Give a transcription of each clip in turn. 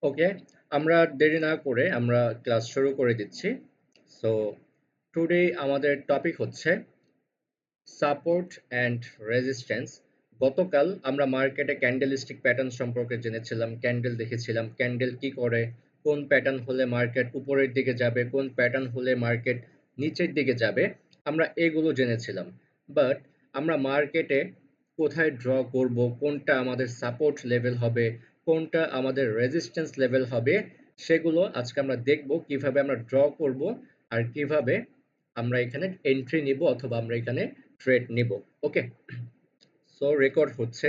ওকে, আমরা দেরি না করে আমরা ক্লাস শুরু করে দিচ্ছি। সো টুডে আমাদের টপিক হচ্ছে সাপোর্ট অ্যান্ড রেজিস্ট্যান্স। গতকাল আমরা মার্কেটে ক্যান্ডেলস্টিক প্যাটার্ন সম্পর্কে জেনেছিলাম, ক্যান্ডেল দেখেছিলাম, ক্যান্ডেল কি করে, কোন প্যাটার্ন হলে মার্কেট উপরের দিকে যাবে, কোন প্যাটার্ন হলে মার্কেট নিচের দিকে যাবে, আমরা এগুলো জেনেছিলাম। বাট আমরা মার্কেটে কোথায় ড্র করব, কোনটা আমাদের সাপোর্ট লেভেল হবে, কোনটা আমাদের রেজিস্ট্যান্স লেভেল হবে, সেগুলো আজকে আমরা দেখব কিভাবে আমরা ড্র করব আর কিভাবে আমরা এখানে এন্ট্রি নিব অথবা আমরা এখানে ট্রেড নিব। ওকে, সো রেকর্ড হচ্ছে,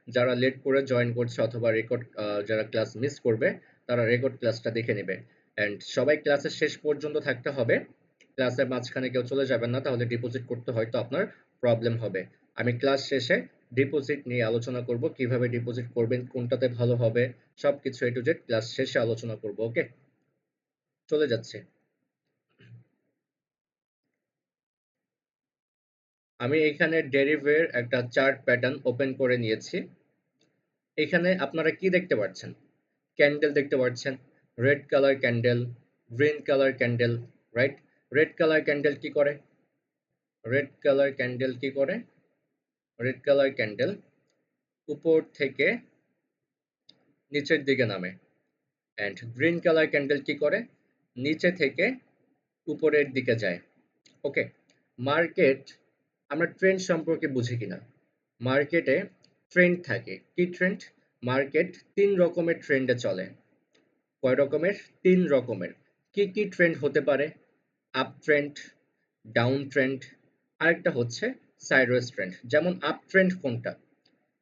যারা লেট করে জয়েন করছে অথবা রেকর্ড যারা ক্লাস মিস করবে তারা রেকর্ড ক্লাসটা দেখে নেবে। অ্যান্ড সবাই ক্লাসের শেষ পর্যন্ত থাকতে হবে, ক্লাসের মাঝখানে কেউ চলে যাবেন না, তাহলে ডিপোজিট করতে হয়তো আপনার প্রবলেম হবে। আমি ক্লাস শেষে ডিপোজিট নিয়ে আলোচনা করব, কিভাবে ডিপোজিট করবেন, কোনটাতে ভালো হবে, সবকিছু এ টু জেড ক্লাস শেষে আলোচনা করব। ওকে, চলে যাচ্ছে। আমি এখানে ডেরিভের একটা চার্ট প্যাটার্ন ওপেন করে নিয়েছি। এখানে আপনারা কি দেখতে পাচ্ছেন? ক্যান্ডেল দেখতে পাচ্ছেন, red colour candle, green colour candle, right? Red colour candle কি করে? রেড কালার ক্যান্ডেল কি করে? রেড কালার ক্যান্ডেল উপর থেকে নিচের দিকে নামে। অ্যান্ড গ্রিন কালার ক্যান্ডেল কি করে? নিচে থেকে উপরের দিকে যায়। ওকে, মার্কেট, আমরা ট্রেন্ড সম্পর্কে বুঝি কিনা? মার্কেটে ট্রেন্ড থাকে। কি ট্রেন্ড? মার্কেট তিন রকমের ট্রেন্ডে চলে। কয় রকমের? তিন রকমের। কি কি ট্রেন্ড হতে পারে? আপ ট্রেন্ড, ডাউন ট্রেন্ড, আরেকটা হচ্ছে সাইডওয়েজ ট্রেন্ড। যেমন আপ ট্রেন্ড কোনটা?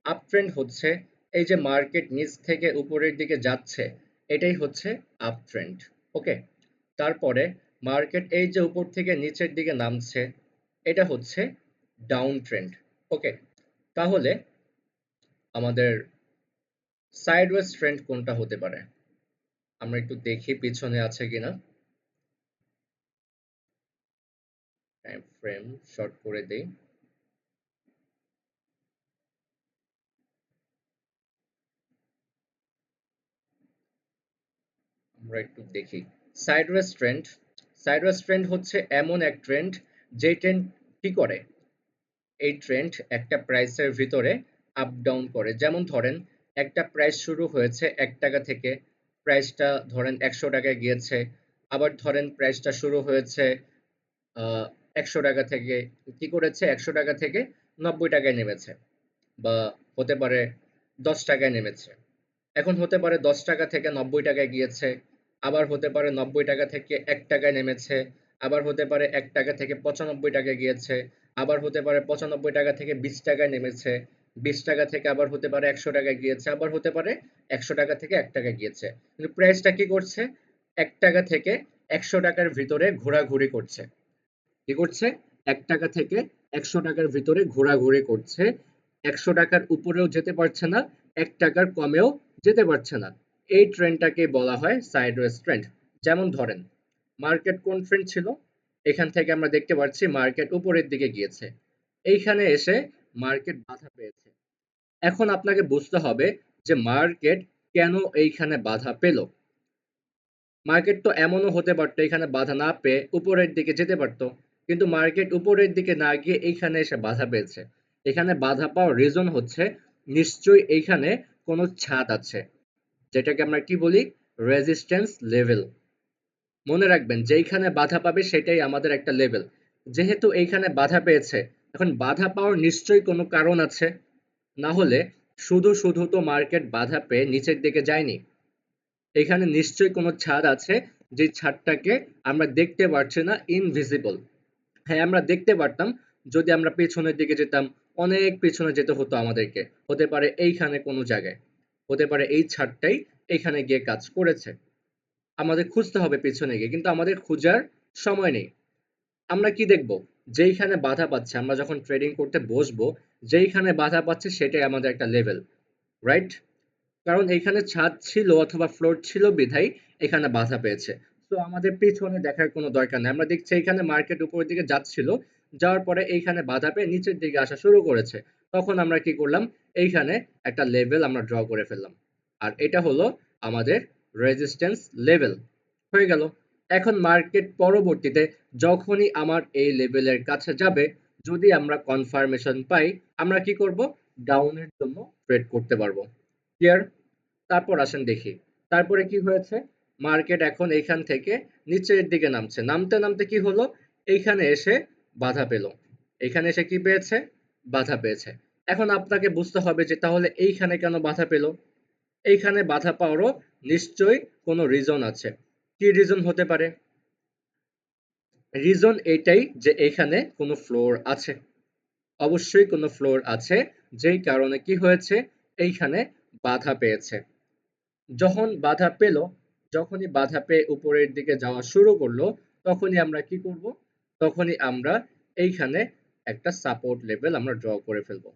আপ ট্রেন্ড হচ্ছে এই যে মার্কেট নিচ থেকে উপরের দিকে যাচ্ছে, এটাই হচ্ছে আপ ট্রেন্ড। ওকে, তারপরে মার্কেট এই যে উপর থেকে নিচের দিকে নামছে, এটা হচ্ছে ডাউন ট্রেন্ড। ওকে, তাহলে আমাদের সাইডওয়েজ ট্রেন্ড কোনটা হতে পারে? আমরা একটু দেখি পিছনে আছে কিনা। টাইম ফ্রেম শর্ট করে দেই। আমরা একটু দেখি। সাইডওয়েজ ট্রেন্ড, সাইডওয়েজ ট্রেন্ড হচ্ছে এমন এক ট্রেন্ড যে ট্রেন্ড কি করে, এই ট্রেন্ড একটা প্রাইসের ভিতরে আপ ডাউন করে। যেমন ধরেন একটা প্রাইস শুরু হয়েছে 1 টাকা থেকে, প্রাইসটা ধরেন 100 টাকায় গিয়েছে। আবার ধরেন প্রাইসটা শুরু হয়েছে 100 টাকা থেকে, কি করেছে 100 টাকা থেকে 90 টাকায় নেমেছে, বা হতে পারে 10 টাকায় নেমেছে। এখন হতে পারে 10 টাকা থেকে 90 টাকায় গিয়েছে, আবার হতে পারে 90 টাকা থেকে 1 টাকায় নেমেছে, আবার হতে পারে 1 টাকা থেকে 95 টাকায় গিয়েছে, আবার হতে পারে 95 টাকা থেকে 20 টাকায় নেমেছে, 20 টাকা থেকে আবার হতে পারে 100 টাকায় গিয়েছে, আবার হতে পারে 100 টাকা থেকে 1 টাকায় গিয়েছে। কিন্তু প্রাইসটা কি করছে? 1 টাকা থেকে 100 টাকার ভিতরে ঘোরাঘুরি করছে। কি করছে? 1 টাকা থেকে 100 টাকার ভিতরে ঘোরাঘুরি করছে। 100 টাকার উপরেও যেতে পারছে না, 1 টাকার কমেও যেতে পারছে না। এই ট্রেন্ডটাকে বলা হয় সাইডওয়েজ ট্রেন্ড। যেমন ধরেন মার্কেট কোন ট্রেন্ড ছিল? এখান থেকে আমরা দেখতে পাচ্ছি মার্কেট উপরের দিকে গিয়েছে, এইখানে এসে মার্কেট বাধা পেয়েছে। এখন আপনাকে বুঝতে হবে যে মার্কেট কেন এইখানে বাধা পেল। মার্কেট তো এমনও হতে পারতো এখানে বাধা না পেয়ে উপরের দিকে যেতে পারতো, কিন্তু মার্কেট উপরের দিকে না গিয়ে এইখানে এসে বাধা পেয়েছে। এখানে বাধা পাওয়ার রিজন হচ্ছে নিশ্চয়ই এইখানে কোনো ছাদ আছে, যেটাকে আমরা কি বলি? Resistance level. মনে রাখবেন যেইখানে বাধা পাবে সেটাই আমাদের একটা লেভেল। যেহেতু এইখানে বাধা পেয়েছে, এখন বাধা পাওয়ার নিশ্চয়ই কোনো কারণ আছে, না হলে শুধু শুধু তো মার্কেট বাধা পেয়ে নিচের দিকে যায়নি। এখানে নিশ্চয়ই কোনো ছাদ আছে, যে ছাদটাকে আমরা দেখতে পারছি না, ইনভিজিবল। হ্যাঁ, আমরা দেখতে পারতাম যদি আমরা পেছনের দিকে যেতাম, অনেক পেছনে যেতে হতো আমাদেরকে। হতে পারে এইখানে কোনো জায়গায়, হতে পারে এই ছাদটাই এখানে গিয়ে কাজ করেছে। আমাদের খুঁজতে হবে পেছনে গিয়ে, কিন্তু আমাদের খোঁজার সময় নেই। আমরা কি দেখব? যেইখানে বাধা পাচ্ছে, আমরা যখন ট্রেডিং করতে বসবো, যেইখানে বাধা পাচ্ছে সেটাই আমাদের একটা লেভেল, রাইট? কারণ এখানে ছাদ ছিল অথবা ফ্লোর ছিল বিধায় এখানে বাধা পেয়েছে। তো আমাদের পেছনে দেখার কোনো দরকার নেই, আমরা দেখছি এখানে মার্কেট উপরের দিকে যাচ্ছিল, যাওয়ার পরে এইখানে বাধা পেয়ে নিচের দিকে আসা শুরু করেছে। তখন আমরা কি করলাম? এইখানে একটা লেভেল আমরা ড্র করে ফেললাম। আর এটা হলো আমাদের রেজিস্ট্যান্স লেভেল হয়ে গেল। এখন মার্কেট পরবর্তীতে যখনই আমার এই লেভেলের কাছে যাবে, যদি আমরা কনফার্মেশন পাই, আমরা কি করব, ডাউনের জন্য ট্রেড করতে পারবো। ক্লিয়ার? তারপর আসেন দেখি তারপরে কি হয়েছে। মার্কেট এখন এইখান থেকে নিচের দিকে নামছে, নামতে নামতে কি হলো, এইখানে এসে বাধা পেল। এইখানে এসে কি পেয়েছে, বাধা পেয়েছে। এখন আপনাকে বুঝতে হবে যে তাহলে এইখানে কেন বাধা পেল। এইখানে বাধা পাওয়ারও নিশ্চয়ই কোনো রিজন আছে। কি রিজন হতে পারে? রিজন এটাই যে এখানে কোনো ফ্লোর আছে, অবশ্যই কোনো ফ্লোর আছে, যেই কারণে কি হয়েছে, এইখানে বাধা পেয়েছে। যখন বাধা পেল, যখনই বাধা পেয়ে উপরের দিকে যাওয়া শুরু করলো, তখনই আমরা কি করব, তখনই আমরা এইখানে একটা সাপোর্ট লেভেল আমরা ড্র করে ফেলবো।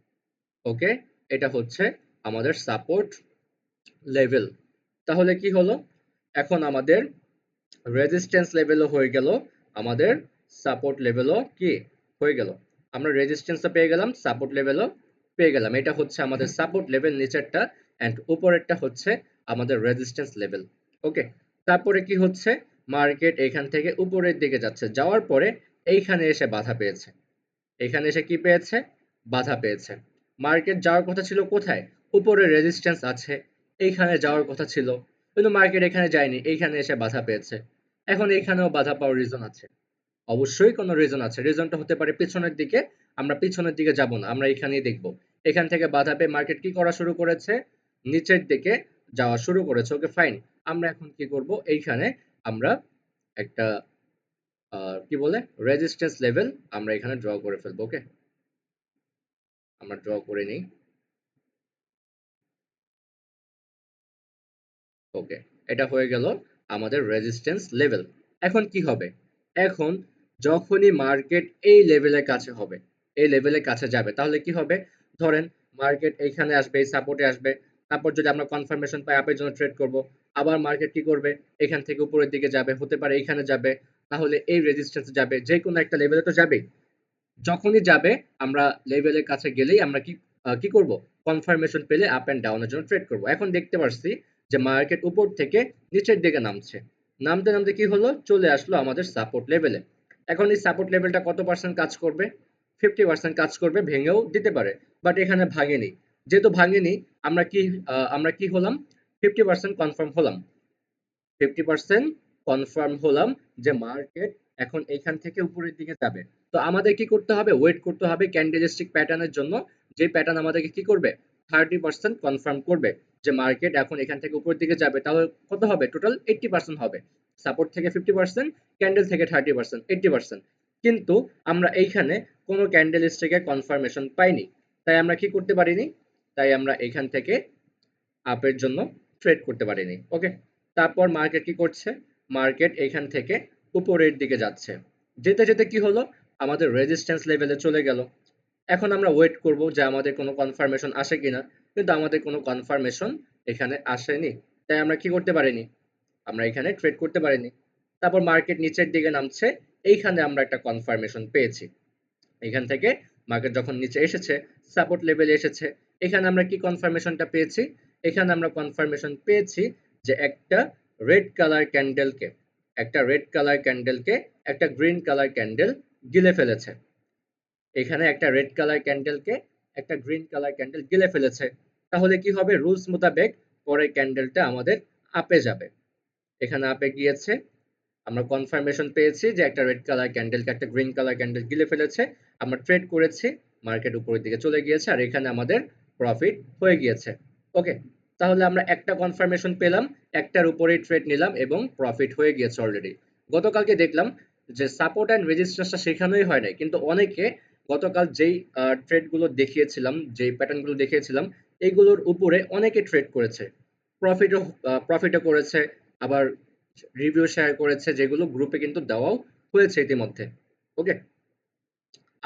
ওকে, এটা হচ্ছে আমাদের সাপোর্ট লেভেল। তাহলে কি হলো, এখন আমাদের রেজিস্ট্যান্স লেভেলও হয়ে গেল, আমাদের সাপোর্ট লেভেলও কি হয়ে গেল। আমরা রেজিস্ট্যান্সও পেয়ে গেলাম, সাপোর্ট লেভেলও পেয়ে গেলাম। এটা হচ্ছে আমাদের সাপোর্ট লেভেল নিচেরটা, এন্ড উপরেরটা হচ্ছে আমাদের রেজিস্ট্যান্স লেভেল। ওকে, তারপরে কি হচ্ছে, মার্কেট এখান থেকে উপরের দিকে যাচ্ছে, যাওয়ার পরে এইখানে এসে বাধা পেয়েছে। এখানে এসে কি পেয়েছে, বাধা পেয়েছে। মার্কেট যাওয়ার কথা ছিল কোথায়, উপরে রেজিস্ট্যান্স আছে, এইখানে যাওয়ার কথা ছিল, কিন্তু মার্কেট এখানে যায়নি, এইখানে এসে বাধা পেয়েছে। এখন এইখানেও বাধা পাওয়ার রিজন আছে, অবশ্যই কোনো রিজন আছে। রিজনটা হতে পারে পিছনের দিকে, আমরা পিছনের দিকে যাব না, আমরা এখানেই দেখব। এখান থেকে বাধা পেয়ে মার্কেট কি করা শুরু করেছে, নিচের দিকে যাওয়া শুরু করেছে। ওকে ফাইন, আমরা এখন কি করব, এইখানে আমরা একটা কি বলে রেজিস্ট্যান্স লেভেল আমরা এখানে ড্র করে ফেলবো। ওকে, আমরা ড্র করে নিই। ওকে, এটা হয়ে গেল আমাদের রেজিস্ট্যান্স লেভেল। এখন কি হবে, এখন যখনই মার্কেট এই লেভেলের কাছে হবে, এই লেভেলের কাছে যাবে, তাহলে কি হবে, ধরেন মার্কেট এইখানে আসবে, এই সাপোর্টে আসবে, তারপর যদি আমরা কনফার্মেশন পাই আপের জন্য ট্রেড করব, আবার মার্কেট কি করবে, এখান থেকে উপরের দিকে যাবে, হতে পারে এইখানে যাবে, তাহলে এই রেজিস্ট্যান্সে যাবে, যে কোনো একটা লেভেলে তো যাবে। যখনই যাবে, আমরা লেভেলের কাছে গেলেই আমরা কি করব, কনফার্মেশন পেলে আপ এন্ড ডাউনের জন্য ট্রেড করব। এখন দেখতে পাচ্ছি যে মার্কেট উপর থেকে নিচের দিকে নামছে, নামতে নামতে কি হলো, চলে আসলো আমাদের সাপোর্ট লেভেলে। এখন এই সাপোর্ট লেভেলটা কত পার্সেন্ট কাজ করবে, 50% কাজ করবে, ভেঙেও দিতে পারে, বাট এখানে ভাঙেনি। যেহেতু ভাঙেনি, আমরা কি হলাম, 50% কনফার্ম হলাম, 50% কনফার্ম হলাম যে মার্কেট এখন এখান থেকে উপরের দিকে যাবে। তো আমাদের কি করতে হবে, ওয়েট করতে হবে ক্যান্ডেলস্টিক প্যাটার্নের জন্য, যে প্যাটার্ন আমাদেরকে কি করবে, 30% কনফার্ম করবে যে মার্কেট এখন এখান থেকে উপরের দিকে যাবে। তাহলে কত হবে, টোটাল 80% হবে। সাপোর্ট থেকে 50%, ক্যান্ডেল থেকে 30%, 80%। কিন্তু আমরা এইখানে কোনো ক্যান্ডেলস্টিকের কনফার্মেশন পাইনি, তাই আমরা কি করতে পারিনি, তাই আমরা এখান থেকে আপের জন্য ট্রেড করতে পারিনি। ওকে, তারপর মার্কেট কি করছে, মার্কেট এখান থেকে উপরের দিকে যাচ্ছে, যেতে যেতে কি হলো, আমাদের রেজিস্ট্যান্স লেভেলে চলে গেল। এখন আমরা ওয়েট করব যে আমাদের কোনো কনফার্মেশন আসে কিনা, কিন্তু আমাদের কোনো কনফার্মেশন এখানে আসেনি, তাই আমরা কি করতে পারিনি, আমরা এখানে ট্রেড করতে পারিনি। তারপর মার্কেট নিচের দিকে নামছে, এইখানে আমরা একটা কনফার্মেশন পেয়েছি। এখান থেকে মার্কেট যখন নিচে এসেছে, সাপোর্ট লেভেলে এসেছে, এখানে আমরা কি কনফার্মেশনটা পেয়েছি, এখানে আমরা কনফার্মেশন পেয়েছি যে একটা রেড কালার ক্যান্ডেলকে একটা গ্রিন কালার ক্যান্ডেল গিলে ফেলেছে। এখানে একটা রেড কালার ক্যান্ডেলকে একটা গ্রিন কালার ক্যান্ডেল গিলে ফেলেছে। তাহলে কি হবে, রুলস মোতাবেক পরের ক্যান্ডেলটা আমাদের আপে যাবে। এখানে আপে গিয়েছে, আমরা কনফার্মেশন পেয়েছি যে একটা রেড কালার ক্যান্ডেলকে একটা গ্রিন কালার ক্যান্ডেল গিলে ফেলেছে, আমরা ট্রেড করেছি, মার্কেট উপরের দিকে চলে গিয়েছে, আর এখানে আমাদের প্রফিট হয়ে গিয়েছে। ওকে, তাহলে আমরা একটা কনফার্মেশন পেলাম, একটার উপরেই ট্রেড নিলাম এবং প্রফিট হয়ে গিয়েছে অলরেডি। গতকালকে দেখলাম যে সাপোর্ট অ্যান্ড রেজিস্ট্যান্সটা শেখানোই হয় নাই, কিন্তু অনেকে গতকাল যেই ট্রেডগুলো দেখিয়েছিলাম, যেই প্যাটার্নগুলো দেখিয়েছিলাম, এইগুলোর উপরে অনেকে ট্রেড করেছে, প্রফিটও প্রফিটও করেছে, আবার রিভিউ শেয়ার করেছে, যেগুলো গ্রুপে কিন্তু দেওয়াও হয়েছে ইতিমধ্যে। ওকে,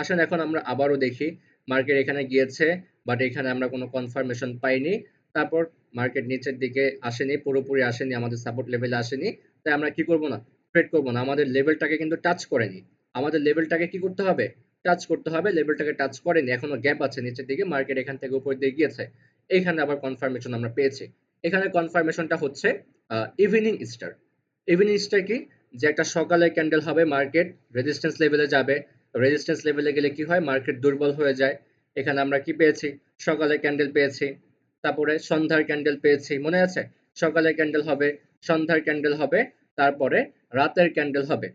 আসেন এখন আমরা আবারও দেখি, মার্কেট এখানে গিয়েছে, বাট এখানে আমরা কোনো কনফার্মেশন পাইনি। তারপর মার্কেট নিচের দিকে আসেনি, পুরোপুরি আসেনি, আমাদের সাপোর্ট লেভেলে আসেনি, তাই আমরা কি করব না, ট্রেড করব না। আমাদের লেভেলটাকে কিন্তু টাচ করেনি, আমাদের লেভেলটাকে কি করতে হবে, টাচ করতে হবে, লেভেলটাকে টাচ করেনি, এখনো গ্যাপ আছে নিচের দিকে, মার্কেট এখান থেকে উপর দিকে গিয়েছে, এখানে আবার কনফার্মেশন আমরা পেয়েছি। এখানে কনফার্মেশনটা হচ্ছে ইভিনিং স্টার। ইভিনিং স্টার কি? যে একটা সকালে ক্যান্ডেল হবে, মার্কেট রেজিস্ট্যান্স লেভেলে যাবে, রেজিস্ট্যান্স লেভেলে গেলে কি হয়, মার্কেট দুর্বল হয়ে যায়। এখানে আমরা কি পেয়েছি? সকালে ক্যান্ডেল পেয়েছি, তারপরে সন্ধ্যার ক্যান্ডেল পেয়েছি, মনে আছে? সকালে ক্যান্ডেল হবে, সন্ধ্যার ক্যান্ডেল হবে, তারপরে রাতের ক্যান্ডেল হবে।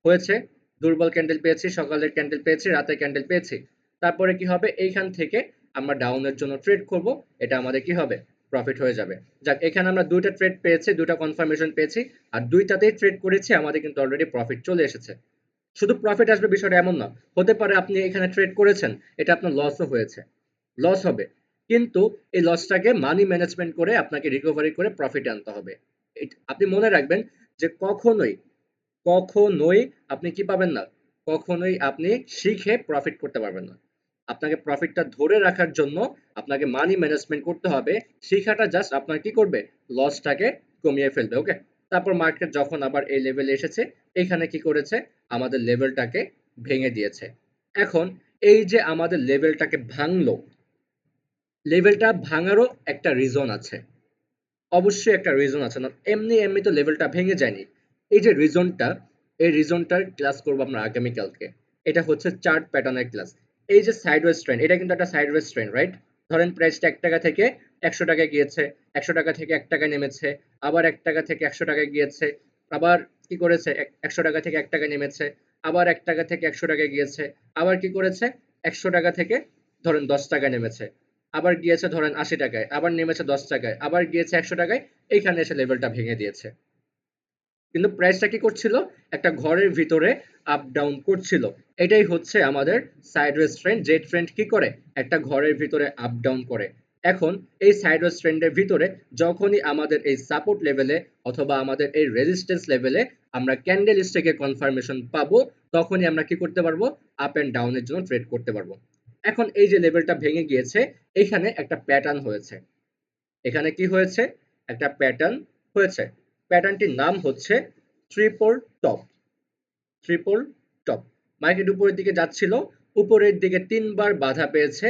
হয়েছে? দুর্বল ক্যান্ডেল পেয়েছি, সকালের ক্যান্ডেল পেয়েছি, রাতের ক্যান্ডেল পেয়েছি। তারপরে কি হবে? এইখান থেকে আমরা ডাউনের জন্য ট্রেড করব, এটা আমাদের কি হবে? প্রফিট হয়ে যাবে। যাক, এখানে আমরা দুইটা ট্রেড পেয়েছি, দুইটা কনফার্মেশন পেয়েছি, আর দুইটাতেই ট্রেড করেছি, আমাদের কিন্তু অলরেডি প্রফিট চলে এসেছে। শুধু প্রফিট আসবে বিষয়টা এমন না, হতে পারে আপনি এখানে ট্রেড করেছেন, এটা আপনার লসও হয়েছে, লস হবে, কিন্তু এই লসটাকে মানি ম্যানেজমেন্ট করে আপনাকে রিকভারি করে প্রফিট আনতে হবে। আপনি মনে রাখবেন যে কখনোই কখনোই আপনি কি পাবেন না, কখনোই আপনি শিখে প্রফিট করতে পারবেন না। আপনাকে প্রফিটটা ধরে রাখার জন্য আপনাকে মানি ম্যানেজমেন্ট করতে হবে। শিখাটা জাস্ট আপনার কি করবে, লসটাকে কমিয়ে ফেলবে। ওকে, তারপর মার্কেট যখন আবার এই লেভেলে এসেছে, এখানে কি করেছে, আমাদের লেভেলটাকে ভেঙে দিয়েছে। এখন এই যে আমাদের লেভেলটাকে ভাঙলো, লেভেলটা ভাঙারও একটা রিজন আছে, অবশ্যই একটা রিজন আছে, না এমনি এমনি তো লেভেলটা ভেঙে যায়নি। এই যে রিজনটা, এই রিজনটার ক্লাস করবো আমরা আগামীকালকে। এটা হচ্ছে চার্ট প্যাটার্নের ক্লাস। এই যে সাইডওয়েজ ট্রেন্ড, এটা কিন্তু একটা সাইডওয়েজ ট্রেন্ড, রাইট? ধরেন প্রাইসটা 1 টাকা থেকে 100 টাকায় গিয়েছে, 100 টাকা থেকে 1 টাকায় নেমেছে, আবার 1 টাকা থেকে 100 টাকায় গিয়েছে, আবার কি করেছে, 100 টাকা থেকে 1 টাকায় নেমেছে, আবার 1 টাকা থেকে 100 টাকায় গিয়েছে, আবার কি করেছে, 100 টাকা থেকে ধরেন 10 টাকায় নেমেছে, আবার গিয়েছে ধরেন 80 টাকায়, আবার নেমেছে 10 টাকায়, আবার গিয়েছে 100 টাকায়, এইখানে এসে লেভেলটা ভেঙে দিয়েছে। কিন্তু প্রাইসটা কি করছিল, একটা ঘরের ভিতরে আপ ডাউন করছিল। এটাই হচ্ছে আমাদের সাইডওয়েজ ট্রেন্ড, যে ট্রেন্ড কি করে, একটা ঘরের ভিতরে আপ ডাউন করে। এখন এই সাইডওয়েজ ট্রেন্ডের ভিতরে যখনই আমাদের এই সাপোর্ট লেভেলে অথবা আমাদের এই রেজিস্ট্যান্স লেভেলে আমরা ক্যান্ডেল স্টিকের কনফার্মেশন পাবো, তখনই আমরা কি করতে পারবো, আপ এন্ড ডাউনের জন্য ট্রেড করতে পারবো। এখন এই যে লেভেলটা ভেঙে গিয়েছে, এখানে একটা প্যাটার্ন হয়েছে, এখানে কি হয়েছে, একটা প্যাটার্ন হয়েছে। প্যাটার্নটির নাম হচ্ছে triple top. Triple top. Market উপরের দিকে যাচ্ছিল, উপরের দিকে 3 বার বাধা পেয়েছে,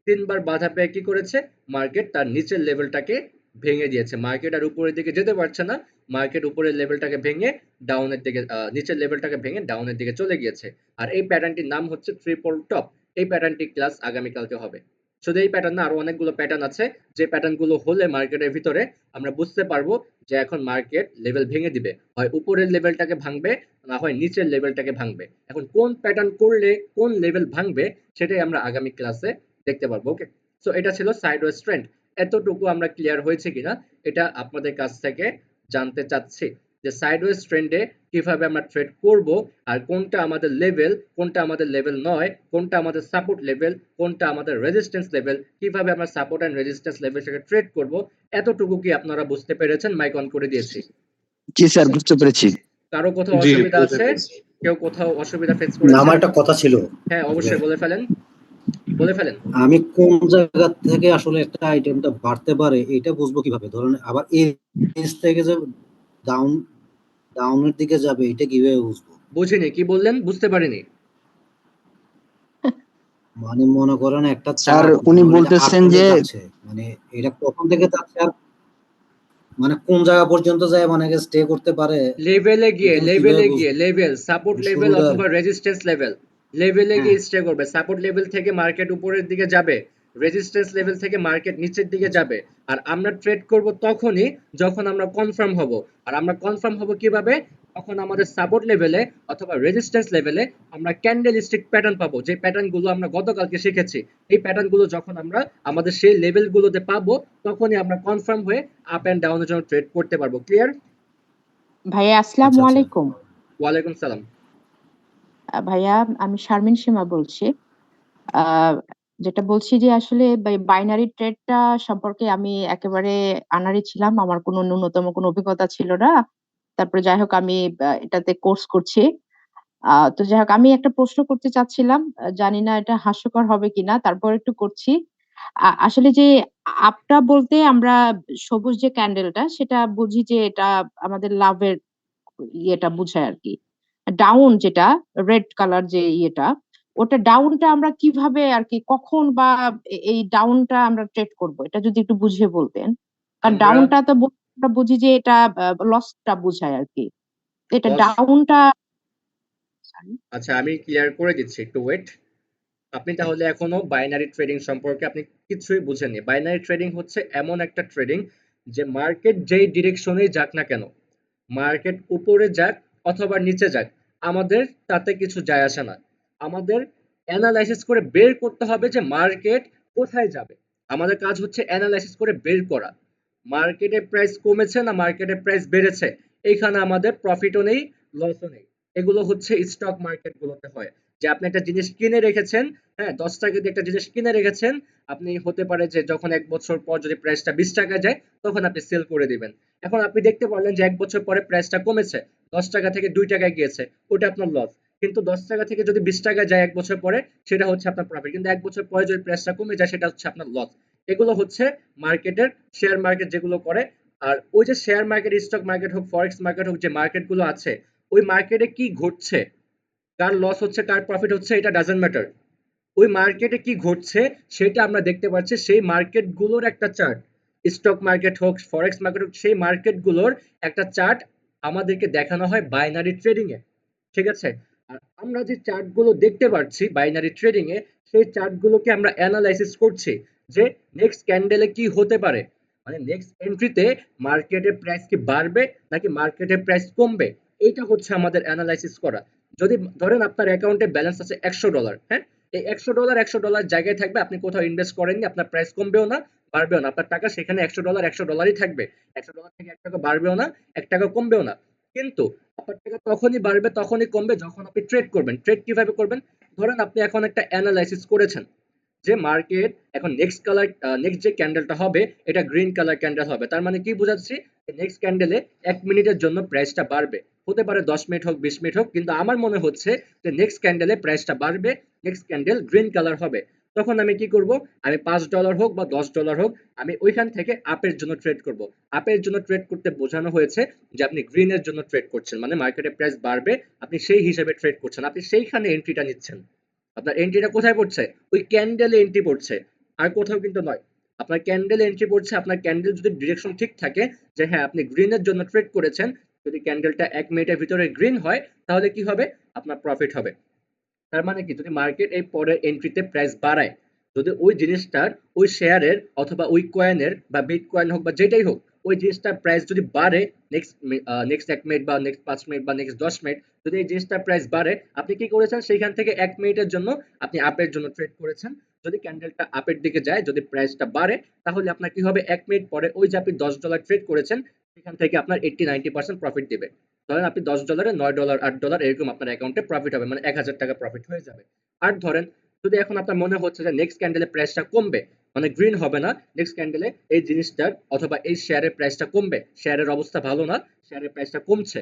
3 বার বাধা পেয়ে কি করেছে, মার্কেট তার নিচের লেভেলটাকে ভেঙে দিয়েছে। মার্কেট আর উপরের দিকে যেতে পারছে না, মার্কেট উপরের লেভেলটাকে ভেঙে ডাউনের দিকে, নিচের লেভেলটাকে ভেঙে ডাউনের দিকে চলে গিয়েছে। আর এই প্যাটার্নটির নাম হচ্ছে ট্রিপল টপ। এই প্যাটার্নটি ক্লাস আগামীকালকে হবে। শুধু এই প্যাটার্ন না, আরো অনেকগুলো প্যাটার্ন আছে, যে প্যাটার্নগুলো হলে মার্কেটের ভিতরে আমরা বুঝতে পারবো যে এখন মার্কেট লেভেল ভেঙে দিবে, হয় উপরের লেভেলটাকে ভাঙবে, না হয় নিচের লেভেলটাকে ভাঙবে। এখন কোন প্যাটার্ন করলে কোন লেভেল ভাঙবে, সেটাই আমরা আগামী ক্লাসে দেখতে পারবো। ওকে, সো এটা ছিল সাইডওয়েজ ট্রেন্ড। এতটুকু আমরা ক্লিয়ার হয়েছে কিনা এটা আপনাদের কাছ থেকে জানতে চাচ্ছি, যে সাইডওয়েজ ট্রেন্ডে কিভাবে আমরা ট্রেড করব, আর কোনটা আমাদের লেভেল, কোনটা আমাদের লেভেল নয়, কোনটা আমাদের সাপোর্ট লেভেল, কোনটা আমাদের রেজিস্ট্যান্স লেভেল, কিভাবে আমরা সাপোর্ট এন্ড রেজিস্ট্যান্স লেভেল থেকে ট্রেড করব। এতটুকু কি আপনারা বুঝতে পেরেছেন? মাইক অন করে দিয়েছি। জি স্যার, বুঝতে পেরেছি। কারো কোথাও জি, অসুবিধা বুঝতে আছে? পেরেছি। কেউ কোথাও অসুবিধা ফেস না, করেছেন? আমার একটা কথা ছিল। হ্যাঁ, অবশ্যই বলে ফেলেন, বলে ফেলেন। আমি কোন জায়গা থেকে আসলে একটা আইটেমটা বাড়তে পারে এটা বুঝবো কিভাবে? ধরেন আবার এই রেঞ্জ থেকে যে ডাউনের দিকে যাবে এটা কিভাবে বুঝবো? বুঝিনি, কি বললেন? বুঝতে পারিনি। মানে মনে করেন একটা স্যার, চাপ উনি ধরেন বলতেছেন আপ টু যে যাচ্ছে, মানে এটা কখন থেকে যাচ্ছে আর মানে কোন জায়গা পর্যন্ত যায় মানে স্টে করতে পারে লেভেলে গিয়ে, এটা কিভাবে লেভেলে গিয়ে, বুঝবো? লেভেল, সাপোর্ট লেভেল শুরুটা আর অথবা কি। রেজিস্ট্যান্স লেভেল, লেভেলে হ্যাঁ, গিয়ে স্টে করবে। সাপোর্ট লেভেল থেকে মার্কেট উপরের দিকে যাবে, রেজিস্ট্যান্স লেভেল থেকে মার্কেট নিচের দিকে আচ্ছা। যাবে। আর আমরা ট্রেড করব তখনই যখন আমরা কনফার্ম হব। আর আমরা কনফার্ম হব কিভাবে? তখন আমাদের সাপোর্ট লেভেলে অথবা রেজিস্ট্যান্স লেভেলে আমরা ক্যান্ডেল স্টিক প্যাটার্ন পাবো, যে প্যাটার্ন গুলো আমরা গতকালকে শিখেছি। এই প্যাটার্ন গুলো যখন আমরা আমাদের সেই লেভেল গুলোতে পাবো, তখনই আমরা কনফার্ম হয়ে আপ এন্ড ডাউনের জন্য ট্রেড করতে পারবো। ক্লিয়ার? ভাইয়া আসসালামু আচ্ছা, আচ্ছা। আলাইকুম। ওয়ালাইকুম সালাম। ভাইয়া আমি শারমিন সীমা বলছি। আহ, যেটা বলছি যে আসলে বাইনারি ট্রেডটা সম্পর্কে আমি একেবারে আনাড়ি ছিলাম, আমার কোনো ন্যূনতম কোনো অভিজ্ঞতা ছিল না। তারপরে যাই হোক আমি এটাতে কোর্স করছি। তো যাই হোক আমি একটা প্রশ্ন করতে চাচ্ছিলাম, জানি না এটা হাস্যকর হবে কিনা, তারপর একটু করছি। আসলে যে আপটা বলতে আমরা সবুজ যে ক্যান্ডেলটা সেটা বুঝি যে এটা আমাদের লাভের ইয়েটা বুঝায় আর কি। ডাউন যেটা রেড কালার যে ইয়েটা, ওটা ডাউনটা আমরা কিভাবে আর কি কখন বা এই ডাউনটা আমরা ট্রেড করব, এটা যদি একটু বুঝিয়ে বলতেন। কারণ আমরা ডাউনটা তো আমরা বুঝি যে এটা লসটা বোঝায় আর কি, এটা লস, ডাউনটা। আচ্ছা আমি ক্লিয়ার করে দিচ্ছি, একটু ওয়েট। আপনি তাহলে এখনো বাইনারি ট্রেডিং সম্পর্কে আপনি কিছুই বুঝেননি। বাইনারি ট্রেডিং হচ্ছে এমন একটা ট্রেডিং যে মার্কেট যেই ডিরেকশনে যাক না কেন, মার্কেট উপরে যাক অথবা নিচে যাক, আমাদের তাতে কিছু যায় আসে না। আমাদের অ্যানালাইসিস করে বের করতে হবে যে মার্কেট কোথায় যাবে। আমাদের কাজ হচ্ছে অ্যানালাইসিস করে বের করা, মার্কেটের প্রাইস কমেছে না মার্কেটের প্রাইস বেড়েছে। এইখানে আমাদের প্রফিটও নেই, লসও নেই। এগুলো হচ্ছে স্টক মার্কেট গুলোতে হয়, যে আপনি একটা জিনিস কিনে রেখেছেন, হ্যাঁ 10 টাকা দিয়ে একটা জিনিস কিনে রেখেছেন, আপনি হতে পারে যে যখন 1 বছর পর যদি প্রাইসটা 20 টাকা যায় তখন আপনি সেল করে দিবেন। এখন আপনি দেখতে পারলেন যে 1 বছর পরে প্রাইসটা কমেছে, 10 টাকা থেকে 2 টাকায় গিয়েছে, ওটা আপনার লস। কিন্তু 10 টাকা থেকে যদি 20 টাকায় যায় 1 বছর পরে, সেটা হচ্ছে আপনার প্রফিট। কিন্তু 1 বছর পরে যদি প্রাইসটা কমে যায় সেটা হচ্ছে আপনার লস। এগুলো হচ্ছে মার্কেটের, শেয়ার মার্কেট যেগুলো করে। আর ওই যে শেয়ার মার্কেট, স্টক মার্কেট হোক, ফরেক্স মার্কেট হোক, যে মার্কেট গুলো আছে, ওই মার্কেটে কি ঘটছে, কার লস হচ্ছে কার প্রফিট হচ্ছে, এটা ডাজন্ট ম্যাটার। ওই মার্কেটে কি ঘটছে সেটা আমরা দেখতে পাচ্ছি সেই মার্কেট গুলোর একটা চার্ট। স্টক মার্কেট হোক, ফরেক্স মার্কেট হোক, সেই মার্কেট গুলোর একটা চার্ট আমাদেরকে দেখানো হয় বাইনারি ট্রেডিং এ। ঠিক আছে? আর আমরা যে চার্ট গুলো দেখতে পাচ্ছি বাইনারি ট্রেডিং এ, সেই চার্ট গুলোকে আমরা অ্যানালাইসিস করছি যে নেক্সট ক্যান্ডেলে কি হতে পারে, মানে নেক্সট এন্ট্রিতে মার্কেটের প্রাইস কি বাড়বে নাকি মার্কেটের প্রাইস কমবে। এইটা হচ্ছে আমাদের অ্যানালাইসিস করা। যদি ধরেন আপনার অ্যাকাউন্টে ব্যালেন্স আছে $100, হ্যাঁ, এই $100 জায়গায় থাকবে, আপনি কোথাও ইনভেস্ট করেননি, আপনার প্রাইস কমবেও না বাড়বেও না, আপনার টাকা সেখানে $100 থাকবে। $100 থেকে 1 টাকা বাড়বেও না, 1 টাকা কমবেও না। কিন্তু আপনার টাকা তখনই বাড়বে তখনই কমবে যখন আপনি ট্রেড করবেন। ট্রেড কিভাবে করবেন? ধরেন আপনি এখন একটা অ্যানালাইসিস করেছেন যে মার্কেট এখন নেক্সট কালার, নেক্সট যে ক্যান্ডেলটা হবে এটা গ্রিন কালার ক্যান্ডেল হবে, তার মানে কি বোঝাচ্ছি, নেক্সট ক্যান্ডেলে 1 মিনিটের জন্য প্রাইসটা বাড়বে, হতে পারে 10 মিনিট হোক 20 মিনিট হোক, কিন্তু আমার মনে হচ্ছে যে নেক্সট ক্যান্ডেলে প্রাইসটা বাড়বে, নেক্সট ক্যান্ডেল গ্রিন কালার হবে। তখন আমি কি করব, আমি $5 হোক বা $10 হোক, আমি ওইখান থেকে আপের জন্য ট্রেড করব। আপের জন্য ট্রেড করতে বোঝানো হয়েছে যে আপনি গ্রিনের জন্য ট্রেড করছেন, মানে মার্কেটে প্রাইস বাড়বে, আপনি সেই হিসেবে ট্রেড করছেন, আপনি সেইখানে এন্ট্রিটা নিচ্ছেন। আপনার এন্ট্রিটা কোথায় পড়ছে, ওই ক্যান্ডেলে এন্ট্রি পড়ছে, আর কোথাও কিন্তু নয়। আপনার ক্যান্ডেল এন্ট্রি পড়ছে, আপনার ক্যান্ডেল যদি ডিরেকশন ঠিক থাকে যে হ্যাঁ আপনি গ্রিনের জন্য ট্রেড করেছেন, যদি ক্যান্ডেলটা 1 মিনিটের ভিতরে গ্রিন হয় তাহলে কি হবে, আপনার প্রফিট হবে। তার মানে কি, যদি মার্কেট এই পরের এন্ট্রিতে প্রাইস বাড়ায়, যদি ওই জিনিসটার, ওই শেয়ারের অথবা ওই কয়েনের বা বিট কয়েন হোক বা যেটাই হোক, ওই জিনিসটার প্রাইস যদি বাড়ে নেক্সট নেক্সট 1 মিনিট বা নেক্সট 5 মিনিট বা নেক্সট 10 মিনিট, যদি এই জিনিসটার প্রাইস বাড়ে, আপনি কি করেছেন সেইখান থেকে 1 মিনিটের জন্য আপনি আপের জন্য ট্রেড করেছেন। যদি ক্যান্ডেলটা আপের দিকে যায়, যদি প্রাইসটা বাড়ে, তাহলে আপনার কি হবে, 1 মিনিট পরে ওই যে আপনি $10 ট্রেড করেছেন সেখান থেকে আপনার 80-90% প্রফিট দিবে। ধরেন আপনি $10 $9 $8 এরকম আপনার অ্যাকাউন্টে প্রফিট হবে, মানে 1,000 টাকা প্রফিট হয়ে যাবে। আর ধরেন যদি এখন আপনার মনে হচ্ছে যে নেক্সট ক্যান্ডেলে প্রাইসটা কমবে, মানে গ্রিন হবে না, নেক্সট ক্যান্ডেলে এই জিনিসটার অথবা এই শেয়ারের প্রাইসটা কমবে, শেয়ারের অবস্থা ভালো না, শেয়ারের প্রাইসটা কমছে,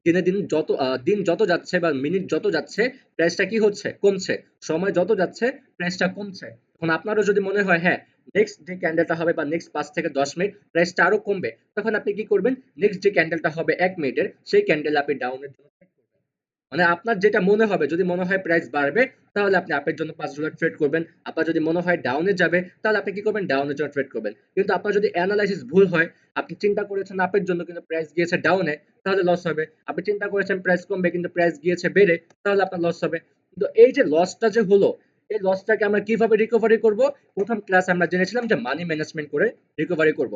দিনে দিন যত দিন যত যাচ্ছে বা মিনিট যত যাচ্ছে প্রাইসটা কি হচ্ছে, কমছে, সময় যত যাচ্ছে প্রাইসটা কমছে। এখন আপনারও যদি মনে হয় হ্যাঁ নেক্সট যে ক্যান্ডেলটা হবে বা নেক্সট 5 থেকে 10 মিনিট প্রাইসটা আরো কমবে, তখন আপনি কি করবেন, নেক্সট যে ক্যান্ডেলটা হবে 1 মিনিটের, সেই ক্যান্ডেল আপনি ডাউনের জন্য trade করবেন। মানে আপনার যেটা মনে হবে, যদি মনে হয় প্রাইস বাড়বে তাহলে আপনি আপের জন্য $5 ট্রেড করবেন, আপনার যদি মনে হয় ডাউনে যাবে তাহলে আপনি কি করবেন, ডাউনের জন্য ট্রেড করবেন। কিন্তু আপনার যদি অ্যানালাইসিস ভুল হয়, আপনি চিন্তা করেছেন আপের জন্য কিন্তু প্রাইস গিয়েছে ডাউনে, তাহলে লস হবে। আপনি চিন্তা করেছেন প্রাইস কমবে কিন্তু প্রাইস গিয়েছে বেড়ে, তাহলে আপনার লস হবে। কিন্তু এই যে লসটা যে হলো, এই লসটাকে আমরা কিভাবে রিকভারি করব, প্রথম ক্লাস আমরা জেনেছিলাম যে মানি ম্যানেজমেন্ট করে রিকভারি করব।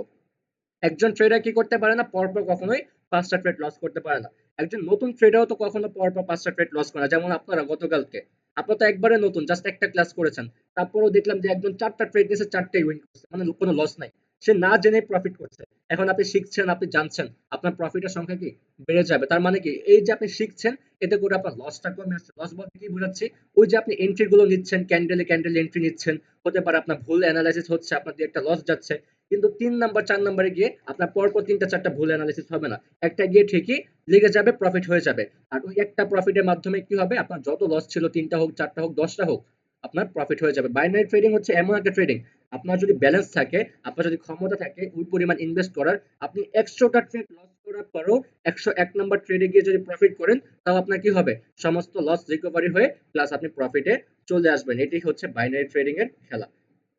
একজন ট্রেডার কি করতে পারে না, পরপর কখনোই 5টা ট্রেড লস করতে পারে না। একজন নতুন ট্রেডারও তো কখনো পরপর 5টা ট্রেড লস করে না। যেমন আপনারা গতকালকে, আপনারা তো একবারে নতুন, জাস্ট একটা ক্লাস করেছেন, তারপরেও দেখলাম যে একজন 4টা ট্রেড নিয়েছে, 4টাই উইন করছে, মানে কোনো লস নাই, সে না জেনে প্রফিট করছে। এখন আপনি শিখছেন, আপনি জানছেন, আপনার প্রফিটের সংখ্যা কি বেড়ে যাবে। তার মানে কি, এই যে আপনি শিখছেন এতে করে আপনার লসটা কমে আসছে। লস বলতে কি বোঝাচ্ছি, ওই যে আপনি এন্ট্রি গুলো নিচ্ছেন, ক্যান্ডেলে ক্যান্ডেলে এন্ট্রি নিচ্ছেন, হতে পারে আপনার ভুল অ্যানালাইসিস হচ্ছে, আপনার দিয়ে একটা লস যাচ্ছে। কিন্তু 3 নাম্বার 4 নাম্বারে গিয়ে আপনার পরপর 3টা 4টা ভুল অ্যানালাইসিস হবে না, একটা গিয়ে ঠিকই লেগে যাবে, প্রফিট হয়ে যাবে। আর ওই একটা প্রফিটের মাধ্যমে কি হবে, আপনার যত লস ছিল 3টা হোক 4টা হোক 10টা হোক, আপনার প্রফিট হয়ে যাবে। বাইনারি ট্রেডিং হচ্ছে এমন একটা ট্রেডিং, আপনার যদি ব্যালেন্স থাকে, আপনার যদি ক্ষমতা থাকে ওই পরিমাণ ইনভেস্ট করার, আপনি 100টা ট্রেড লস করার পরও 101 নাম্বার ট্রেডে গিয়ে যদি প্রফিট করেন, তাও আপনার কি হবে, সমস্ত লস রিকভারি হয়ে প্লাস আপনি প্রফিটে চলে আসবেন। এটি হচ্ছে বাইনারি ট্রেডিং এর খেলা।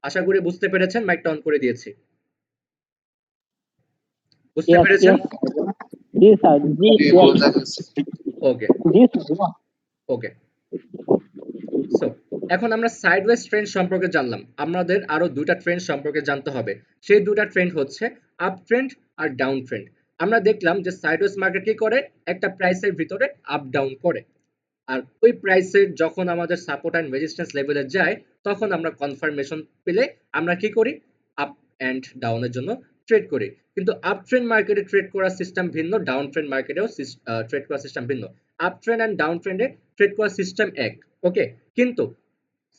আশা করি বুঝতে পেরেছেন, মাইকটা অন করে দিয়েছি। বুঝতে পেরেছেন? জি স্যার, জি ওকে জি স্যার। ওকে সো এখন আমরা সাইডওয়েজ ট্রেন্ড সম্পর্কে জানলাম, আমাদের আরো দুটা ট্রেন্ড সম্পর্কে জানতে হবে। সেই দুটা ট্রেন্ড হচ্ছে আপ ট্রেন্ড আর ডাউন ট্রেন্ড। আমরা দেখলাম যে সাইডওয়েজ মার্কেট কি করে, একটা প্রাইসের ভিতরে আপ ডাউন করে, আর ওই প্রাইসের যখন আমাদের সাপোর্ট অ্যান্ড রেজিস্ট্যান্স লেভেলে যায় তখন আমরা কনফার্মেশন পেলে আমরা কি করি, আপ অ্যান্ড ডাউনের জন্য ট্রেড করি। কিন্তু আপ ট্রেন্ড মার্কেটে ট্রেড করার সিস্টেম ভিন্ন, ডাউন ট্রেন্ড মার্কেটেও ট্রেড করার সিস্টেম ভিন্ন। আপ ট্রেন্ড অ্যান্ড ডাউন ট্রেন্ডে ট্রেড করার সিস্টেম এক, ওকে, কিন্তু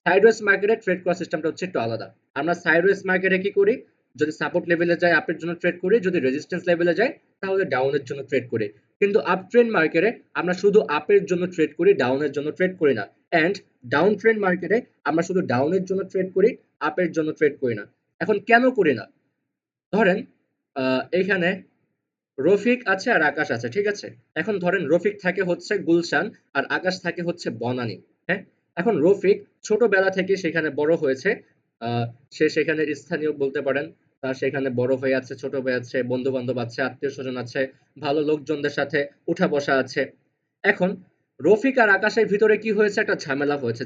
সাইডওয়েজ মার্কেটে ট্রেড করার সিস্টেমটা হচ্ছে একটু আলাদা। আমরা সাইডওয়েজ মার্কেটে কি করি, যদি সাপোর্ট লেভেলে যায় আপের জন্য ট্রেড করি, যদি রেজিস্ট্যান্স লেভেলে যায় তাহলে ডাউনের জন্য ট্রেড করি। কিন্তু আপ ট্রেন্ড মার্কেটে আমরা শুধু আপের জন্য ট্রেড করি, ডাউনের জন্য ট্রেড করি না। এন্ড ডাউন ট্রেন্ড মার্কেটে আমরা শুধু ডাউনের জন্য ট্রেড করি, আপের জন্য ট্রেড করি না। এখন কেন করি না, ধরেন এইখানে রফিক আছে আর আকাশ আছে, ঠিক আছে। এখন ধরেন রফিক থাকে হচ্ছে গুলশান আর আকাশ থাকে হচ্ছে বনানী। হ্যাঁ, এখন রফিক ছোটবেলা থেকে সেখানে বড় হয়েছে, আহ, সে সেখানে স্থানীয় বলতে পারেন, তার সেখানে বড় হয়ে আছে, ছোট হয়ে আছে, বন্ধু বান্ধব আছে, আত্মীয় স্বজন আছে, ভালো লোকজনদের সাথে উঠা বসা আছে। এখন রফিক আর আকাশের ভিতরে কি হয়েছে, একটা ঝামেলা হয়েছে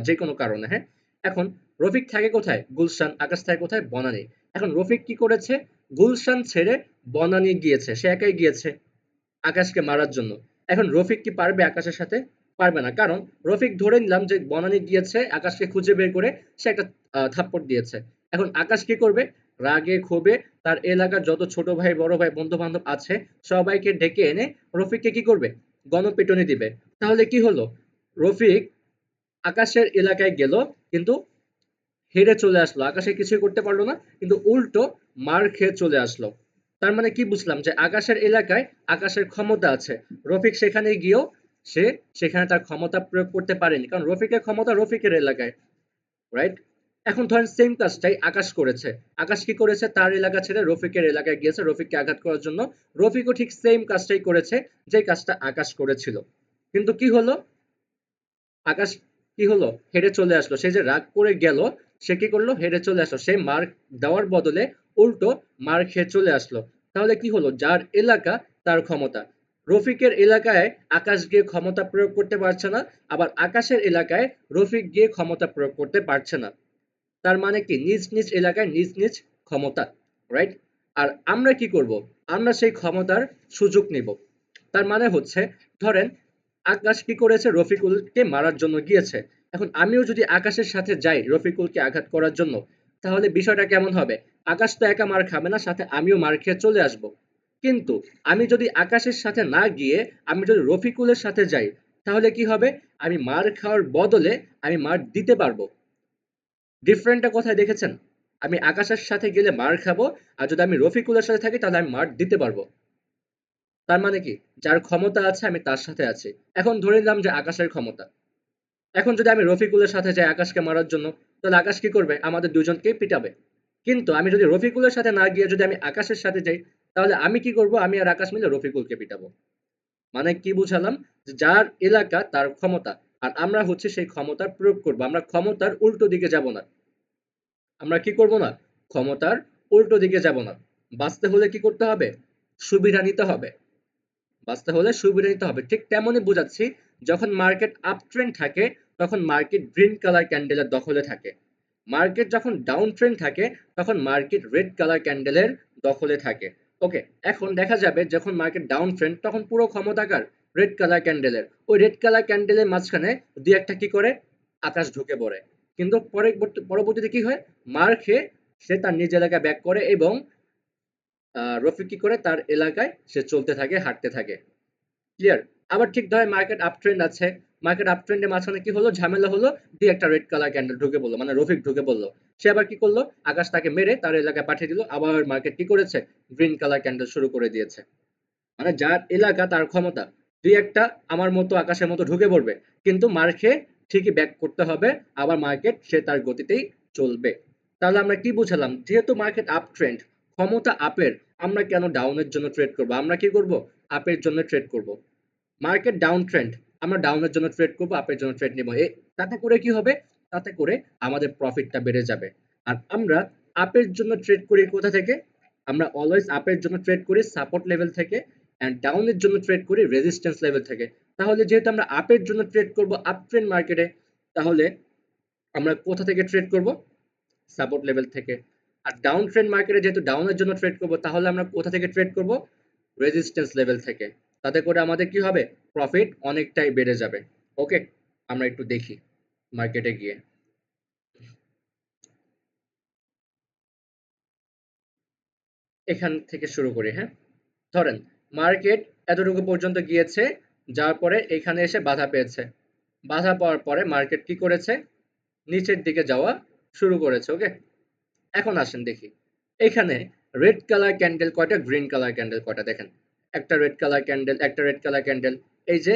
যে কোনো কারণে। হ্যাঁ, এখন রফিক থাকে কোথায়, গুলশান, আকাশ থাকে কোথায়, বনানী। এখন রফিক কি করেছে, গুলশান ছেড়ে বনানী গিয়েছে, সে একাই গিয়েছে আকাশকে মারার জন্য। এখন রফিক কি পারবে আকাশের সাথে, পারবে না, কারণ রফিক ধরে নিলাম যে বনানী গিয়েছে আকাশকে খুঁজে বের করে সে একটা থাপ্পড় দিয়েছে। এখন আকাশ কি করবে, রাগে ক্ষোভে তার এলাকার যত ছোট ভাই বড় ভাই বন্ধু বান্ধব আছে সবাইকে ডেকে এনে রফিককে কি করবে, গণপিটুনি দিবে। তাহলে কি হলো, রফিক আকাশের এলাকায় গেল কিন্তু হেরে চলে আসলো, আকাশে কিছুই করতে পারলো না, কিন্তু উল্টো মার খেয়ে চলে আসলো। তার মানে কি বুঝলাম, যে আকাশের এলাকায় আকাশের ক্ষমতা আছে, রফিক সেখানে গিয়েও সে সেখানে তার ক্ষমতা প্রয়োগ করতে পারেনি, কারণ রফিকের ক্ষমতা রফিকের এলাকায়, রাইট। এখন ধরেন সেম কাজটাই আকাশ করেছে, আকাশ কি করেছে, তার এলাকা ছেড়ে রফিকের এলাকায় গিয়েছে রফিককে আঘাত করার জন্য। রফিকও ঠিক সেম কাজটাই করেছে যে কাজটা আকাশ করেছিল, কিন্তু কি হলো, আকাশ কি হলো, হেরে চলে আসলো। সে যে রাগ করে গেল, সে কি করলো, হেরে চলে আসলো, সে মার দেওয়ার বদলে উল্টো মার খেয়ে চলে আসলো। তাহলে কি হলো, যার এলাকা তার ক্ষমতা। রফিকের এলাকায় আকাশ গিয়ে ক্ষমতা প্রয়োগ করতে পারছে না, আবার আকাশের এলাকায় রফিক গিয়ে ক্ষমতা প্রয়োগ করতে পারছে না। তার মানে কি, নিজ নিজ এলাকায় নিজ নিজ ক্ষমতা, রাইট। আর আমরা কি করব, আমরা সেই ক্ষমতার সুযোগ নিব। তার মানে হচ্ছে, ধরেন আকাশ কি করেছে, রফিকুলকে মারার জন্য গিয়েছে। এখন আমিও যদি আকাশের সাথে যাই রফিকুলকে আঘাত করার জন্য, তাহলে বিষয়টা কেমন হবে, আকাশ তো একা মার খাবে না, সাথে আমিও মার খেয়ে চলে আসব। কিন্তু আমি যদি আকাশের সাথে না গিয়ে আমি যদি রফিকুলের সাথে যাই, তাহলে কি হবে, আমি মার খাওয়ার বদলে আমি মার দিতে পারবো। ডিফারেন্টটা কোথায় দেখেছেন, আমি আকাশের সাথে গেলে মার খাবো, আর যদি আমি রফিকুলের সাথে থাকি তাহলে আমি মার দিতে পারবো। তার মানে কি, যার ক্ষমতা আছে আমি তার সাথে আছি। এখন ধরে নিলাম যে আকাশের ক্ষমতা, এখন যদি আমি রফিকুলের সাথে যাই আকাশকে মারার জন্য, তাহলে আকাশ কি করবে, আমাদের দুজনকেই পিটাবে। কিন্তু আমি যদি রফিকুলের সাথে না গিয়ে যদি আমি আকাশের সাথে যাই, তাহলে আমি কি করব, আমি আর আকাশ মিলে রফিকুলকে পিটাবো। মানে কি বুঝালাম, যে যার এলাকা তার ক্ষমতা, আর আমরা হচ্ছে সেই ক্ষমতার প্রয়োগ করব, আমরা ক্ষমতার উল্টো দিকে যাব না। আমরা কি করব না, ক্ষমতার উল্টো দিকে যাব না। বাঁচতে হলে কি করতে হবে, সুবিধা নিতে হবে, বাঁচতে হলে সুবিধা নিতে হবে। ঠিক তেমনই বোঝাচ্ছি, যখন মার্কেট আপ ট্রেন্ড থাকে তখন মার্কেট গ্রিন কালার ক্যান্ডেলের দখলে থাকে, মার্কেট যখন ডাউন ট্রেন্ড থাকে তখন মার্কেট রেড কালার ক্যান্ডেলের দখলে থাকে। ওকে, এখন দেখা যাবে যখন মার্কেট ডাউন ট্রেন্ড তখন পুরো ক্ষমতাকার রেড কালার ক্যান্ডেলের, ওই রেড কালার ক্যান্ডেলের মাঝখানে দুই একটা কি করে, আকাশ ঢুকে পড়ে। কিন্তু পরবর্তীতে কি হয়, মার খেয়ে সে তার নিজ এলাকায় ব্যাক করে এবং রফিক কি করে, তার এলাকায় সে চলতে থাকে, হাঁটতে থাকে। ক্লিয়ার। আবার ঠিক ধরে মার্কেট আপ ট্রেন্ড আছে, মার্কেট আপ ট্রেন্ডের মাঝখানে কি হলো, ঝামেলা হলো, দিয়ে একটা রেড কালার ক্যান্ডেল ঢুকে পড়লো, মানে রফিক ঢুকে পড়লো। সে আবার কি করলো, আকাশ তাকে মেরে তার এলাকায় পাঠিয়ে দিল, আবার মার্কেট কি করেছে, গ্রিন কালার ক্যান্ডেল শুরু করে দিয়েছে। মানে যার এলাকা তার ক্ষমতা, দুই একটা আমার মতো আকাশের মতো ঢুকে পড়বে, কিন্তু মার খেয়ে ঠিকই ব্যাক করতে হবে, আবার মার্কেট সে তার গতিতেই চলবে। তাহলে আমরা কি বুঝালাম, যেহেতু মার্কেট আপ ট্রেন্ড, ক্ষমতা আপের, আমরা কেন ডাউনের জন্য ট্রেড করব, আমরা কি করব, আপের জন্য ট্রেড করব। মার্কেট ডাউন ট্রেন্ড, আমরা ডাউনের জন্য ট্রেড করব, আপের জন্য ট্রেড নিব। তাতে করে কি হবে, তাতে করে আমাদের প্রফিটটা বেড়ে যাবে। আর আমরা আপের জন্য ট্রেড করি কোথা থেকে, আমরা অলওয়েজ আপের জন্য ট্রেড করি সাপোর্ট লেভেল থেকে এন্ড ডাউনের জন্য ট্রেড করি রেজিস্ট্যান্স লেভেল থেকে। তাহলে যেহেতু আমরা আপের জন্য ট্রেড করব আপ ট্রেন্ড মার্কেটে, তাহলে আমরা কোথা থেকে ট্রেড করব? সাপোর্ট লেভেল থেকে। আর ডাউন ট্রেন্ড মার্কেটে যেহেতু ডাউনের জন্য ট্রেড করব, তাহলে আমরা কোথা থেকে ট্রেড করব? রেজিস্ট্যান্স লেভেল থেকে। তাতে করে আমাদের কি হবে? প্রফিট অনেকটাই বেড়ে যাবে। ওকে, আমরা একটু দেখি মার্কেটে গিয়ে। এখান থেকে শুরু করি। হ্যাঁ, ধরেন মার্কেট এতটুকু পর্যন্ত গিয়েছে, যাওয়ার পরে এখানে এসে বাধা পেয়েছে। বাধা পাওয়ার পরে মার্কেট কি করেছে? নিচের দিকে যাওয়া শুরু করেছে। ওকে, এখন আসেন দেখি এখানে রেড কালার ক্যান্ডেল কয়টা, গ্রিন কালার ক্যান্ডেল কয়টা দেখেন। একটা রেড কালার ক্যান্ডেল, একটা রেড কালার ক্যান্ডেল। এই যে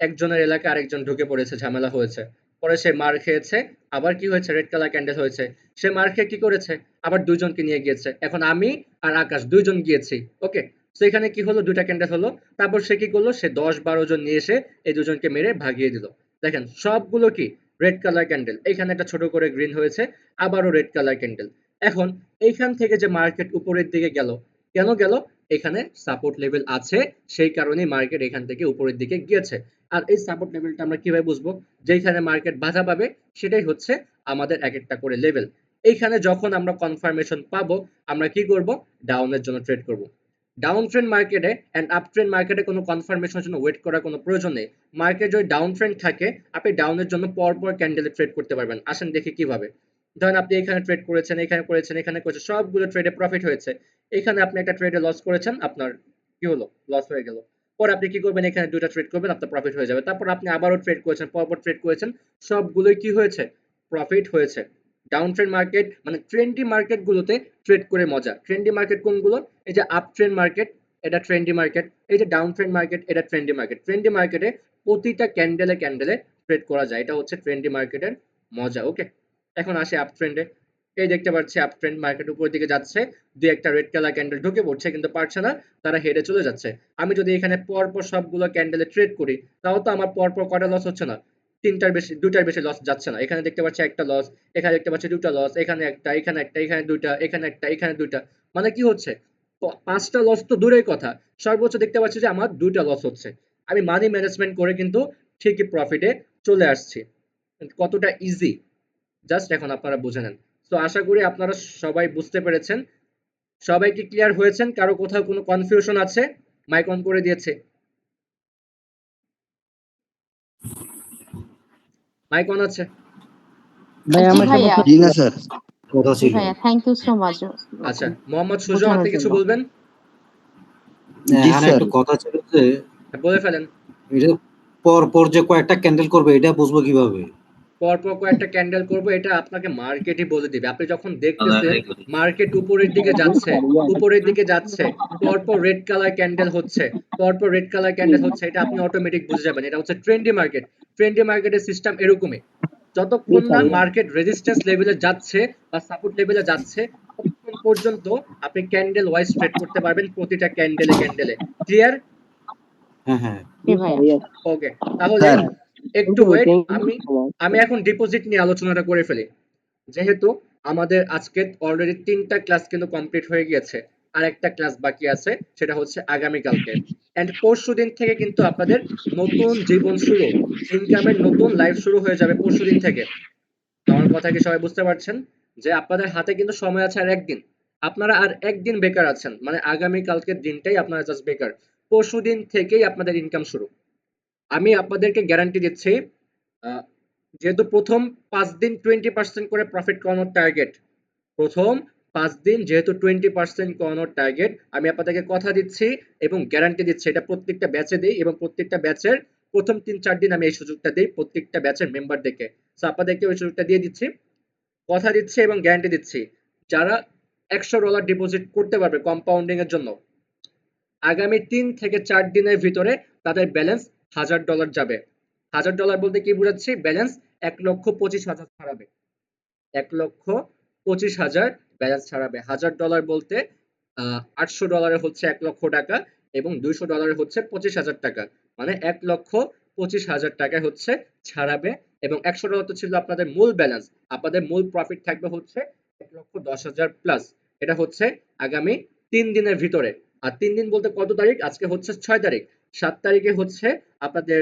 একজনের এলাকায় আরেকজন ঢুকে পড়েছে, ঝামেলা হয়েছে, পরে সে মার খেয়েছে, আবার কি হয়েছে? রেড কালার ক্যান্ডেল হয়েছে। সে মার খেয়ে কি করেছে? আবার দুইজনকে নিয়ে গিয়েছে। এখন আমি আর আকাশ দুইজন গিয়েছি। ওকে, তো এখানে কি হলো? দুইটা ক্যান্ডেল হলো। তারপর সে কি করলো? সে 10-12 জন নিয়ে এসে এই দুজনকে মেরে ভাগিয়ে দিল। দেখেন সবগুলো কি রেড কালার ক্যান্ডেল। এখানে একটা ছোট করে গ্রিন হয়েছে, আবারও রেড কালার ক্যান্ডেল। এখন এইখান থেকে যে মার্কেট উপরের দিকে গেল, কেন গেল? এখানে সাপোর্ট লেভেল আছে, সেই কারণেই মার্কেট এখান থেকে উপরের দিকে গিয়েছে। আর এই সাপোর্ট লেভেলটা আমরা কিভাবে বুঝবো? যেখানে মার্কেট বাধা পাবে সেটাই হচ্ছে আমাদের এক একটা করে লেভেল। এইখানে যখন আমরা কনফার্মেশন পাবো, আমরা কি করব? ডাউনের জন্য ট্রেড করব। ডাউন ট্রেন্ড মার্কেটে এন্ড আপ ট্রেন্ড মার্কেটে কোনো কনফার্মেশনের জন্য ওয়েট করার কোনো প্রয়োজন নেই। মার্কেট যদি ডাউন ট্রেন্ড থাকে, আপনি ডাউনের জন্য পরপর ক্যান্ডেলে ট্রেড করতে পারবেন। আসেন দেখি কিভাবে। ধরেন আপনি এখানে ট্রেড করেছেন, এখানে করেছেন, এখানে করেছেন, সবগুলো ট্রেডে প্রফিট হয়েছে। এখানে আপনি একটা ট্রেডে লস করেছেন, আপনার কি হলো? লস হয়ে গেল। পরে আপনি কি করবেন? এখানে দুইটা ট্রেড করবেন, আপনার প্রফিট হয়ে যাবে। তারপর আপনি আবারও ট্রেড করেছেন, পরপর ট্রেড করেছেন, সবগুলোই কি হয়েছে? প্রফিট হয়েছে। ডাউন ট্রেন্ড মার্কেট মানে ট্রেন্ডি মার্কেট গুলোতে ট্রেড করে মজা। ট্রেন্ডি মার্কেট কোনগুলো? এই যে আপ ট্রেন্ড মার্কেট, এটা ট্রেন্ডি মার্কেট। এই যে ডাউন ট্রেন্ড মার্কেট, এটা ট্রেন্ডি মার্কেট। ট্রেন্ডি মার্কেটে প্রতিটা ক্যান্ডেলে ক্যান্ডেলে ট্রেড করা যায়, এটা হচ্ছে ট্রেন্ডি মার্কেটের মজা। ওকে, এখন আসে আপ ট্রেন্ডে। এই দেখতে পাচ্ছি আপ ট্রেন্ড মার্কেট উপরের দিকে যাচ্ছে, দুই একটা রেড কালার ক্যান্ডেল ঢুকে পড়ছে, কিন্তু পারছে না, তারা হেডে চলে যাচ্ছে। আমি যদি এখানে পরপর সবগুলো ক্যান্ডেলে ট্রেড করি, তাও তো আমার পরপর কয়টা লস হচ্ছে না? তিনটার বেশি, দুইটার বেশি লস যাচ্ছে না। এখানে দেখতে পাচ্ছি একটা লস, এখানে দেখতে পাচ্ছি দুটা লস, এখানে একটা, এখানে একটা, এখানে দুইটা, এখানে একটা, এখানে দুইটা। মানে কি হচ্ছে? পাঁচটা লস তো দূরের কথা, সর্বোচ্চ দেখতে পাচ্ছি যে আমার দুইটা লস হচ্ছে। আমি মানি ম্যানেজমেন্ট করে কিন্তু ঠিকই প্রফিটে চলে আসছি। কতটা ইজি জাস্ট এখন আপনারা বুঝে নেন। তো আশা করি আপনারা সবাই বুঝতে পেরেছেন। সবাই কি ক্লিয়ার হয়েছেন? কারো কোথাও কোনো কনফিউশন আছে? মাইক অন করে দিয়েছে, মাইক অন আছে? ভাই জি আমার ভাইয়া, সমস্যা জি না স্যার। কথা জি ছিল। ভাইয়া, থ্যাংক ইউ সো মাচ আচ্ছা, মোহাম্মদ সুজন, বোঝানোর আপনি কিছু জন্য। বলবেন? জি এখানে স্যার। একটু কথা ছিল যে বলে ফেলেন। এটা পর পর যে কয়েকটা ক্যান্ডেল করবে এটা বুঝবো কিভাবে? পরপর কয়েকটা ক্যান্ডেল করব, এটা আপনাকে মার্কেটই বলে দিবে। আপনি যখন দেখতেছেন মার্কেট উপরের দিকে যাচ্ছে, উপরের দিকে যাচ্ছে, পরপর রেড কালার ক্যান্ডেল হচ্ছে, পরপর রেড কালার ক্যান্ডেল হচ্ছে, এটা আপনি অটোমেটিক বুঝে যাবেন। এটা হচ্ছে ট্রেন্ডি মার্কেট। ট্রেন্ডি মার্কেটের সিস্টেম এরকমই। যতক্ষণ না মার্কেট রেজিস্ট্যান্স লেভেলে যাচ্ছে বা সাপোর্ট লেভেলে যাচ্ছে, ততক্ষণ পর্যন্ত আপনি ক্যান্ডেল ওয়াইজ ট্রেড করতে পারবেন, প্রতিটা ক্যান্ডেলে ক্যান্ডেলে। ক্লিয়ার? হ্যাঁ হ্যাঁ। জি ভাইয়া। ওকে, তাহলে স্যার। একটু ওয়েট, আমি এখন ডিপোজিট নিয়ে আলোচনাটা করে ফেলি। যেহেতু আমাদের আজকে অলরেডি 3টা ক্লাস কিন্তু কমপ্লিট হয়ে গিয়েছে, আর একটা ক্লাস বাকি আছে, সেটা হচ্ছে আগামীকালকে। এন্ড পরশুদিন থেকে কিন্তু আপনাদের নতুন জীবন শুরু, ইনকামের নতুন লাইফ শুরু হয়ে যাবে পরশুদিন থেকে। আমার কথা কি সবাই বুঝতে পারছেন? যে আপনাদের হাতে কিন্তু সময় আছে আর একদিন। আপনারা আর একদিন বেকার আছেন, মানে আগামী কালকের দিনটাই আপনারা জাস্ট বেকার। পরশুদিন থেকেই আপনাদের ইনকাম শুরু। আমি আপনাদেরকে গ্যারান্টি দিচ্ছি, আহ, যেহেতু প্রথম 5 দিন 20% করে প্রফিট কমানোর টার্গেট, প্রথম 5 দিন যেহেতু 20% কমানোর টার্গেট, আমি আপনাদেরকে কথা দিচ্ছি এবং গ্যারান্টি দিচ্ছি, এটা প্রত্যেকটা ব্যাচে দিই এবং প্রত্যেকটা ব্যাচের প্রথম 3-4 দিন আমি এই সুযোগটা দিই প্রত্যেকটা ব্যাচের মেম্বারদেরকে। সো আপনাদেরকে ওই সুযোগটা দিয়ে দিচ্ছি, কথা দিচ্ছি এবং গ্যারান্টি দিচ্ছি। যারা $100 ডিপোজিট করতে পারবে কম্পাউন্ডিং এর জন্য, আগামী 3 থেকে 4 দিনের ভিতরে তাদের ব্যালেন্স $1000 যাবে। $1000 বলতে কি বোঝাচ্ছি? ব্যালেন্স 1,25,000 ছাড়াবে। 1,25,000 ব্যালেন্স ছাড়াবে। $1000 বলতে $800 হচ্ছে $1,00,000 এবং $200 হচ্ছে $25,000। মানে $1,25,000 হচ্ছে ছাড়াবে এবং $100 তো ছিল আপনাদের মূল ব্যালেন্স। আপনাদের মূল প্রফিট থাকবে হচ্ছে 1,10,000 প্লাস। এটা হচ্ছে আগামী 3 দিনের ভিতরে। আর 3 দিন বলতে কত তারিখ? আজকে হচ্ছে 6 তারিখ। 7 তারিখে হচ্ছে আপনাদের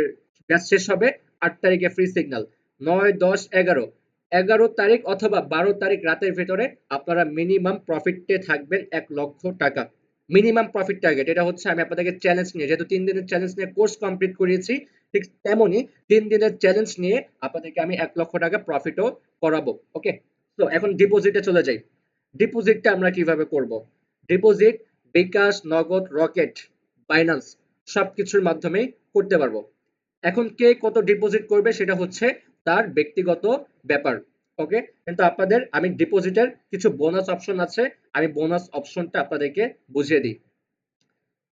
ব্যাচ শেষ হবে, 8 তারিখে ফ্রি সিগন্যাল। 9, 10, 11, 11 তারিখ অথবা 12 তারিখ রাতের ভেতরে আপনারা মিনিমাম প্রফিটে থাকবেন 1 লক্ষ টাকা। মিনিমাম প্রফিট টার্গেট, এটা হচ্ছে আমি আপনাদেরকে চ্যালেঞ্জ নিয়ে, যেহেতু 3 দিনের চ্যালেঞ্জ নিয়ে কোর্স কমপ্লিট করিয়েছি, ঠিক তেমনই 3 দিনের চ্যালেঞ্জ নিয়ে আপনাদেরকে আমি 1 লক্ষ টাকা প্রফিটও করাবো। ওকে, তো এখন ডিপোজিটে চলে যাই। ডিপোজিটটা আমরা কিভাবে করব? ডিপোজিট বিকাশ, নগদ, রকেট, বাইন্যান্স সবকিছুর মাধ্যমে করতে পারবো। এখন কে কত ডিপোজিট করবে সেটা হচ্ছে তার ব্যক্তিগত ব্যাপার। ওকে, কিন্তু আপনাদের আমি ডিপোজিটের কিছু বোনাস অপশন আছে, আমি বোনাস অপশনটা আপনাদেরকে বুঝিয়ে দিই।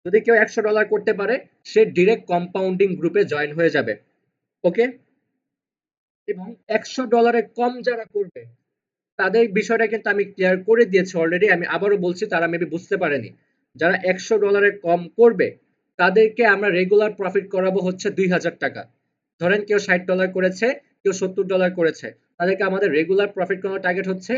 যদি কেউ $100 করতে পারে, সে ডিরেক্ট কম্পাউন্ডিং গ্রুপে জয়েন হয়ে যাবে। ওকে, এবং $100 কম যারা করবে তাদের বিষয়টা কিন্তু আমি ক্লিয়ার করে দিয়েছি অলরেডি, আমি আবারও বলছি, তারা মেবি বুঝতে পারেনি। যারা $100 কম করবে তাদেরকে আমরা রেগুলার প্রফিট করাবো হচ্ছে 2000 টাকা। ধরেন কেউ $60 করেছে, কেউ $70 করেছে, তাদেরকে আমাদের রেগুলার প্রফিট করানোর টার্গেট হচ্ছে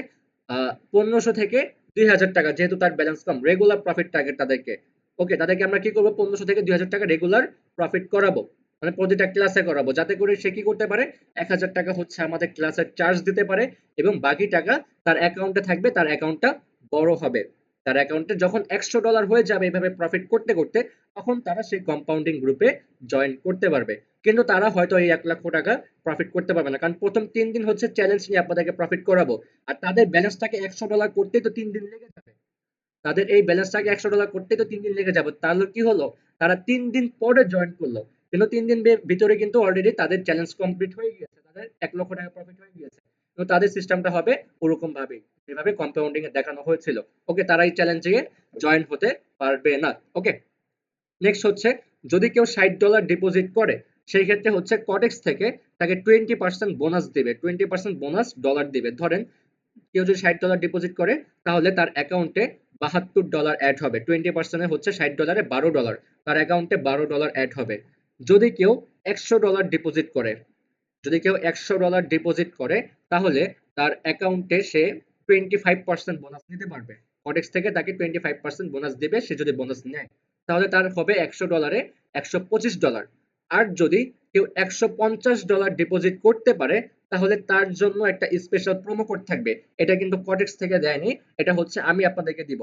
1500 থেকে 2000 টাকা, যেহেতু তার ব্যালেন্স কম, রেগুলার প্রফিট টার্গেট তাদেরকে। ওকে, তাদেরকে আমরা কি করবো, 1500 থেকে 2000 টাকা রেগুলার প্রফিট করাবো, মানে প্রতিটা ক্লাসে করাবো, যাতে করে সে কি করতে পারে, 1000 টাকা হচ্ছে আমাদের ক্লাসের চার্জ দিতে পারে, এবং বাকি টাকা তার অ্যাকাউন্টে থাকবে, তার অ্যাকাউন্টটা বড় হবে। তার অ্যাকাউন্টে যখন $100 হয়ে যাবে এভাবে প্রফিট করতে করতে, তখন তারা সেই কম্পাউন্ডিং গ্রুপে জয়েন করতে পারবে। কিন্তু তারা হয়তো এই 1 লক্ষ টাকা প্রফিট করতে পারবে না, কারণ প্রথম 3 দিন হচ্ছে চ্যালেঞ্জ নিয়ে আপনাদেরকে প্রফিট করাবো, আর তাদের ব্যালেন্সটাকে $100 করতেই তো 3 দিন লেগে যাবে। তাদের এই ব্যালেন্সটাকে $100 করতেই তো 3 দিন লেগে যাবে। তাহলে কি হলো, তারা 3 দিন পরে জয়েন করলো, কিন্তু 3 দিন ভিতরে কিন্তু অলরেডি তাদের চ্যালেঞ্জ কমপ্লিট হয়ে গিয়েছে, তাদের 1 লক্ষ টাকা প্রফিট হয়ে গিয়েছে। তো তাদের সিস্টেমটা হবে ওরকম ভাবে, যেভাবে কম্পাউন্ডিং এ দেখানো হয়েছিল। ওকে, তারা এই চ্যালেঞ্জে জয়েন হতে পারবে না। ওকে, নেক্সট হচ্ছে, যদি কেউ $60 ডিপোজিট করে, সেই ক্ষেত্রে হচ্ছে কটেক্স থেকে তাকে 20% বোনাস দিবে, 20% বোনাস ডলার দিবে। ধরেন কেউ যদি $60 ডিপোজিট করে, তাহলে তার অ্যাকাউন্টে $72 অ্যাড হবে। 20% হচ্ছে $60 $12, তার অ্যাকাউন্টে $12 অ্যাড হবে। যদি কেউ $100 ডিপোজিট করে, যদি কেউ $100 ডিপোজিট করে, তাহলে তার অ্যাকাউন্টে সে 25% বোনাস নিতে পারবে। কটেক্স থেকে তাকে 25% বোনাস দিবে, সে যদি বোনাস নেয়, তাহলে তার হবে $100 $125। আর যদি কেউ $150 ডিপোজিট করতে পারে, তাহলে তার জন্য একটা স্পেশাল প্রোমো কোড থাকবে। এটা কিন্তু কটেক্স থেকে দেয়নি, এটা হচ্ছে আমি আপনাদেরকে দিব,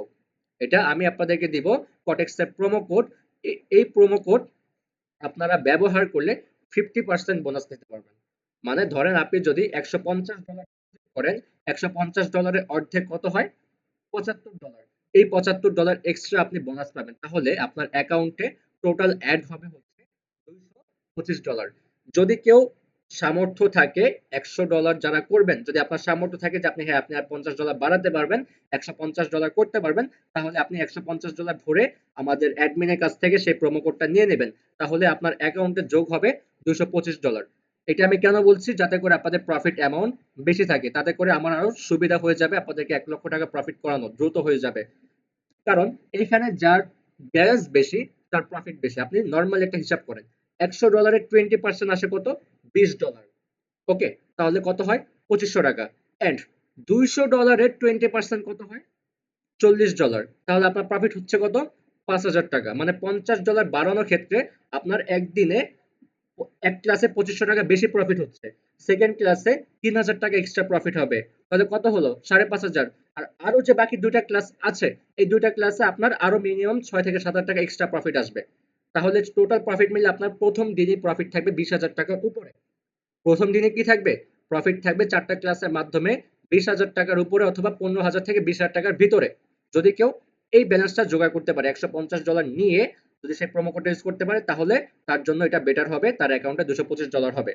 এটা আমি আপনাদেরকে দিব, কটেক্সের প্রোমো কোড। এই প্রোমো কোড আপনারা ব্যবহার করলে 50% বোনাস নিতে পারবেন। মানে ধরেন আপনি যদি $150 করেন, $150 অর্ধেক কত হয়, $75। এই $75 এক্সট্রা আপনি বোনাস পাবেন, তাহলে আপনার অ্যাকাউন্টে টোটাল অ্যাড হবে হচ্ছে $225। যদি কেউ সামর্থ্য থাকে, $100 যারা করবেন, যদি আপনার সামর্থ্য থাকে যে আপনি, হ্যাঁ আপনি আর $50 বাড়াতে পারবেন, $150 করতে পারবেন, তাহলে আপনি $150 ভরে আমাদের অ্যাডমিনের কাছ থেকে সেই প্রোমো কোডটা নিয়ে নেবেন, তাহলে আপনার অ্যাকাউন্টে যোগ হবে $225। এটা আমি কেন বলছি, যাতে করে আপনাদের প্রফিট অ্যামাউন্ট বেশি থাকে, তাতে করে আমার আরো সুবিধা হয়ে যাবে, আপনাদেরকে 1 লক্ষ টাকা প্রফিট করানো দ্রুত হয়ে যাবে। কারণ এইখানে যার ব্যালেন্স বেশি তার প্রফিট বেশি। আপনি নর্মাল একটা হিসাব করেন, $100 20% আসে কত, $20। ওকে, তাহলে কত হয়, $2500। এন্ড $200 20% কত হয়, $40। তাহলে আপনার প্রফিট হচ্ছে কত, $5000। মানে $50 বাড়ানোর ক্ষেত্রে আপনার একদিনে এক ক্লাসে $2500 বেশি প্রফিট হচ্ছে, সেকেন্ড ক্লাসে $3000 এক্সট্রা প্রফিট হবে। তাহলে কত হলো, 5500। আর আরো যে বাকি দুইটা ক্লাস আছে, এই দুইটা ক্লাসে আপনার আরো মিনিমাম 6 থেকে 7000 টাকা এক্সট্রা প্রফিট আসবে। তাহলে টোটাল প্রফিট মিলে আপনার প্রথম দিনই প্রফিট থাকবে 20000 টাকার উপরে। প্রথম দিনে কি থাকবে, প্রফিট থাকবে 4টা ক্লাসের মাধ্যমে 20000 টাকার উপরে, অথবা 15000 থেকে 20000 টাকার ভিতরে। যদি কেউ এই ব্যালেন্সটা জোগাড় করতে পারে, $150 নিয়ে যদি সে প্রোমো কোড ইউজ করতে পারে, তাহলে তার জন্য এটা বেটার হবে, তার অ্যাকাউন্টে $225 হবে।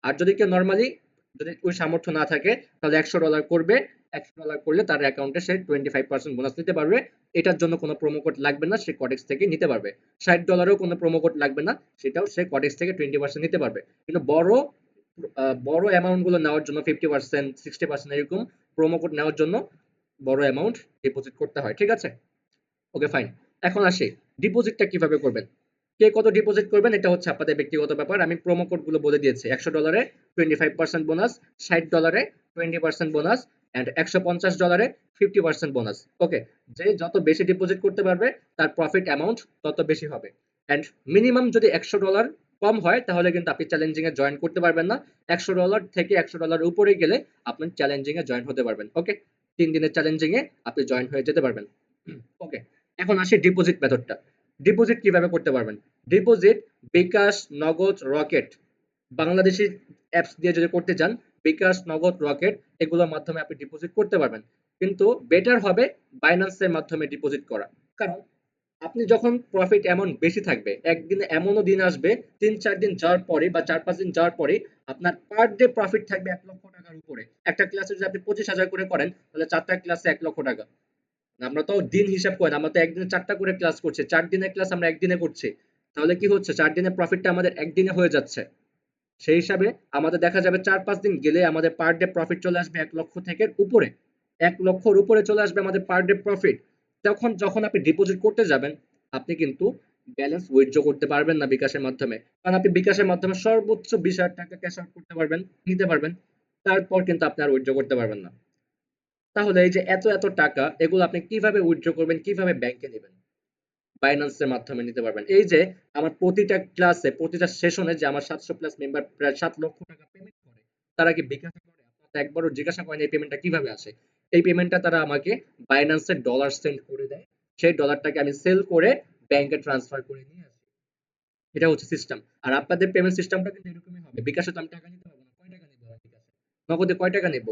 আর যদি কেউ নর্মালি, যদি ওই সামর্থ্য না থাকে, তাহলে $100 করবে, $100 করলে তার অ্যাকাউন্টে সে 25% বোনাস নিতে পারবে। এটার জন্য কোনো প্রোমো কোড লাগবে না, সে কটেক্স থেকে নিতে পারবে। $60 কোনো প্রোমো কোড লাগবে না, সেটাও সে কটেক্স থেকে 20% নিতে পারবে। কিন্তু বড় অ্যামাউন্ট গুলো নেওয়ার জন্য 50% 60% এরকম প্রোমো কোড নেওয়ার জন্য বড় অ্যামাউন্ট ডিপোজিট করতে হয়। ঠিক আছে, ওকে ফাইন। এখন আসি ডিপোজিটটা কিভাবে করবেন, কে কত ডিপোজিট করবেন এটা হচ্ছে আপনাদের ব্যক্তিগত ব্যাপার। আমি প্রোমো কোড গুলো বলে দিয়েছি, $100 25% বোনাস, $60 20% বোনাস, এন্ড $150 50% বোনাস। ওকে, যে যত বেশি ডিপোজিট করতে পারবে তার প্রফিট অ্যামাউন্ট তত বেশি হবে। এন্ড মিনিমাম যদি $100 কম হয় তাহলে কিন্তু আপনি চ্যালেঞ্জিং এ জয়েন করতে পারবেন না। $100 থেকে $100 উপরে গেলে আপনি চ্যালেঞ্জিং এ জয়েন হতে পারবেন। ওকে, 3 দিনের চ্যালেঞ্জিং এ আপনি জয়েন হয়ে যেতে পারবেন। ওকে, এখন আসি ডিপোজিট মেথডটা। ডিপোজিট কিভাবে করতে পারবেন? ডিপোজিট বিকাশ, নগদ, রকেট, বাংলাদেশি অ্যাপস দিয়ে যদি করতে চান, বিকাশ, নগদ, রকেট এগুলোর মাধ্যমে আপনি ডিপোজিট করতে পারবেন। কিন্তু বেটার হবে বাইন্যান্সের মাধ্যমে ডিপোজিট করা। কারণ আপনি যখন প্রফিট অ্যামাউন্ট বেশি থাকবে, একদিনে এমনও দিন আসবে ৩-৪ দিন যাওয়ার পরে বা ৪-৫ দিন যাওয়ার পরে আপনার পার ডে প্রফিট থাকবে $১,০০,০০০ উপরে। একটা ক্লাসে যদি আপনি ২৫,০০০ করে করেন তাহলে ৪টা ক্লাসে $১,০০,০০০। আমরা তো দিন হিসাব করি না, আমরা তো একদিনে 4টা করে ক্লাস করছি, 4 দিনের ক্লাস আমরা একদিনে করছি। তাহলে কি হচ্ছে, 4 দিনের প্রফিটটা আমাদের একদিনে হয়ে যাচ্ছে। সেই হিসাবে আমাদের দেখা যাবে 4-5 দিন গেলে আমাদের পার ডে প্রফিট চলে আসবে 1,০০,০০০ থেকে উপরে। 1,০০,০০০ উপরে চলে আসবে আমাদের পার ডে প্রফিট। যখন আপনি ডিপোজিট করতে যাবেন, আপনি কিন্তু ব্যালেন্স উইথড্র করতে পারবেন না বিকাশের মাধ্যমে। কারণ আপনি বিকাশের মাধ্যমে সর্বোচ্চ 20,০০০ টাকা ক্যাশ আউট করতে পারবেন, নিতে পারবেন। তারপর কিন্তু আপনি আর উইথড্র করতে পারবেন না। তাহলে এই যে এত টাকা, এগুলো আপনি কিভাবে উইথড্র করবেন, কিভাবে ব্যাংকে নেবেন? বাইন্যান্সের মাধ্যমে নিতে পারবেন। এই যে আমার প্রতিটা ক্লাসে, প্রতিটা সেশনে যে আমার 700 প্লাস মেম্বার প্রায় 7 লক্ষ টাকা পেমেন্ট করে, তারা কি বিকাশে করে? আপনারা একবারও জিজ্ঞাসা করেন এই পেমেন্টটা কিভাবে আসে? এই পেমেন্টটা তারা আমাকে বাইন্যান্সে ডলার সেন্ড করে দেয়। সেই ডলারটাকে আমি সেল করে ব্যাংকে ট্রান্সফার করে নিয়ে আসি। এটা হচ্ছে সিস্টেম। আর আপনাদের পেমেন্ট সিস্টেমটা কিন্তু এরকমই হবে। বিকাশে তো আমি টাকা নিতে পারবো না। কয় টাকা নিবো আমি বিকাশে? নগদে কয় টাকা নেব?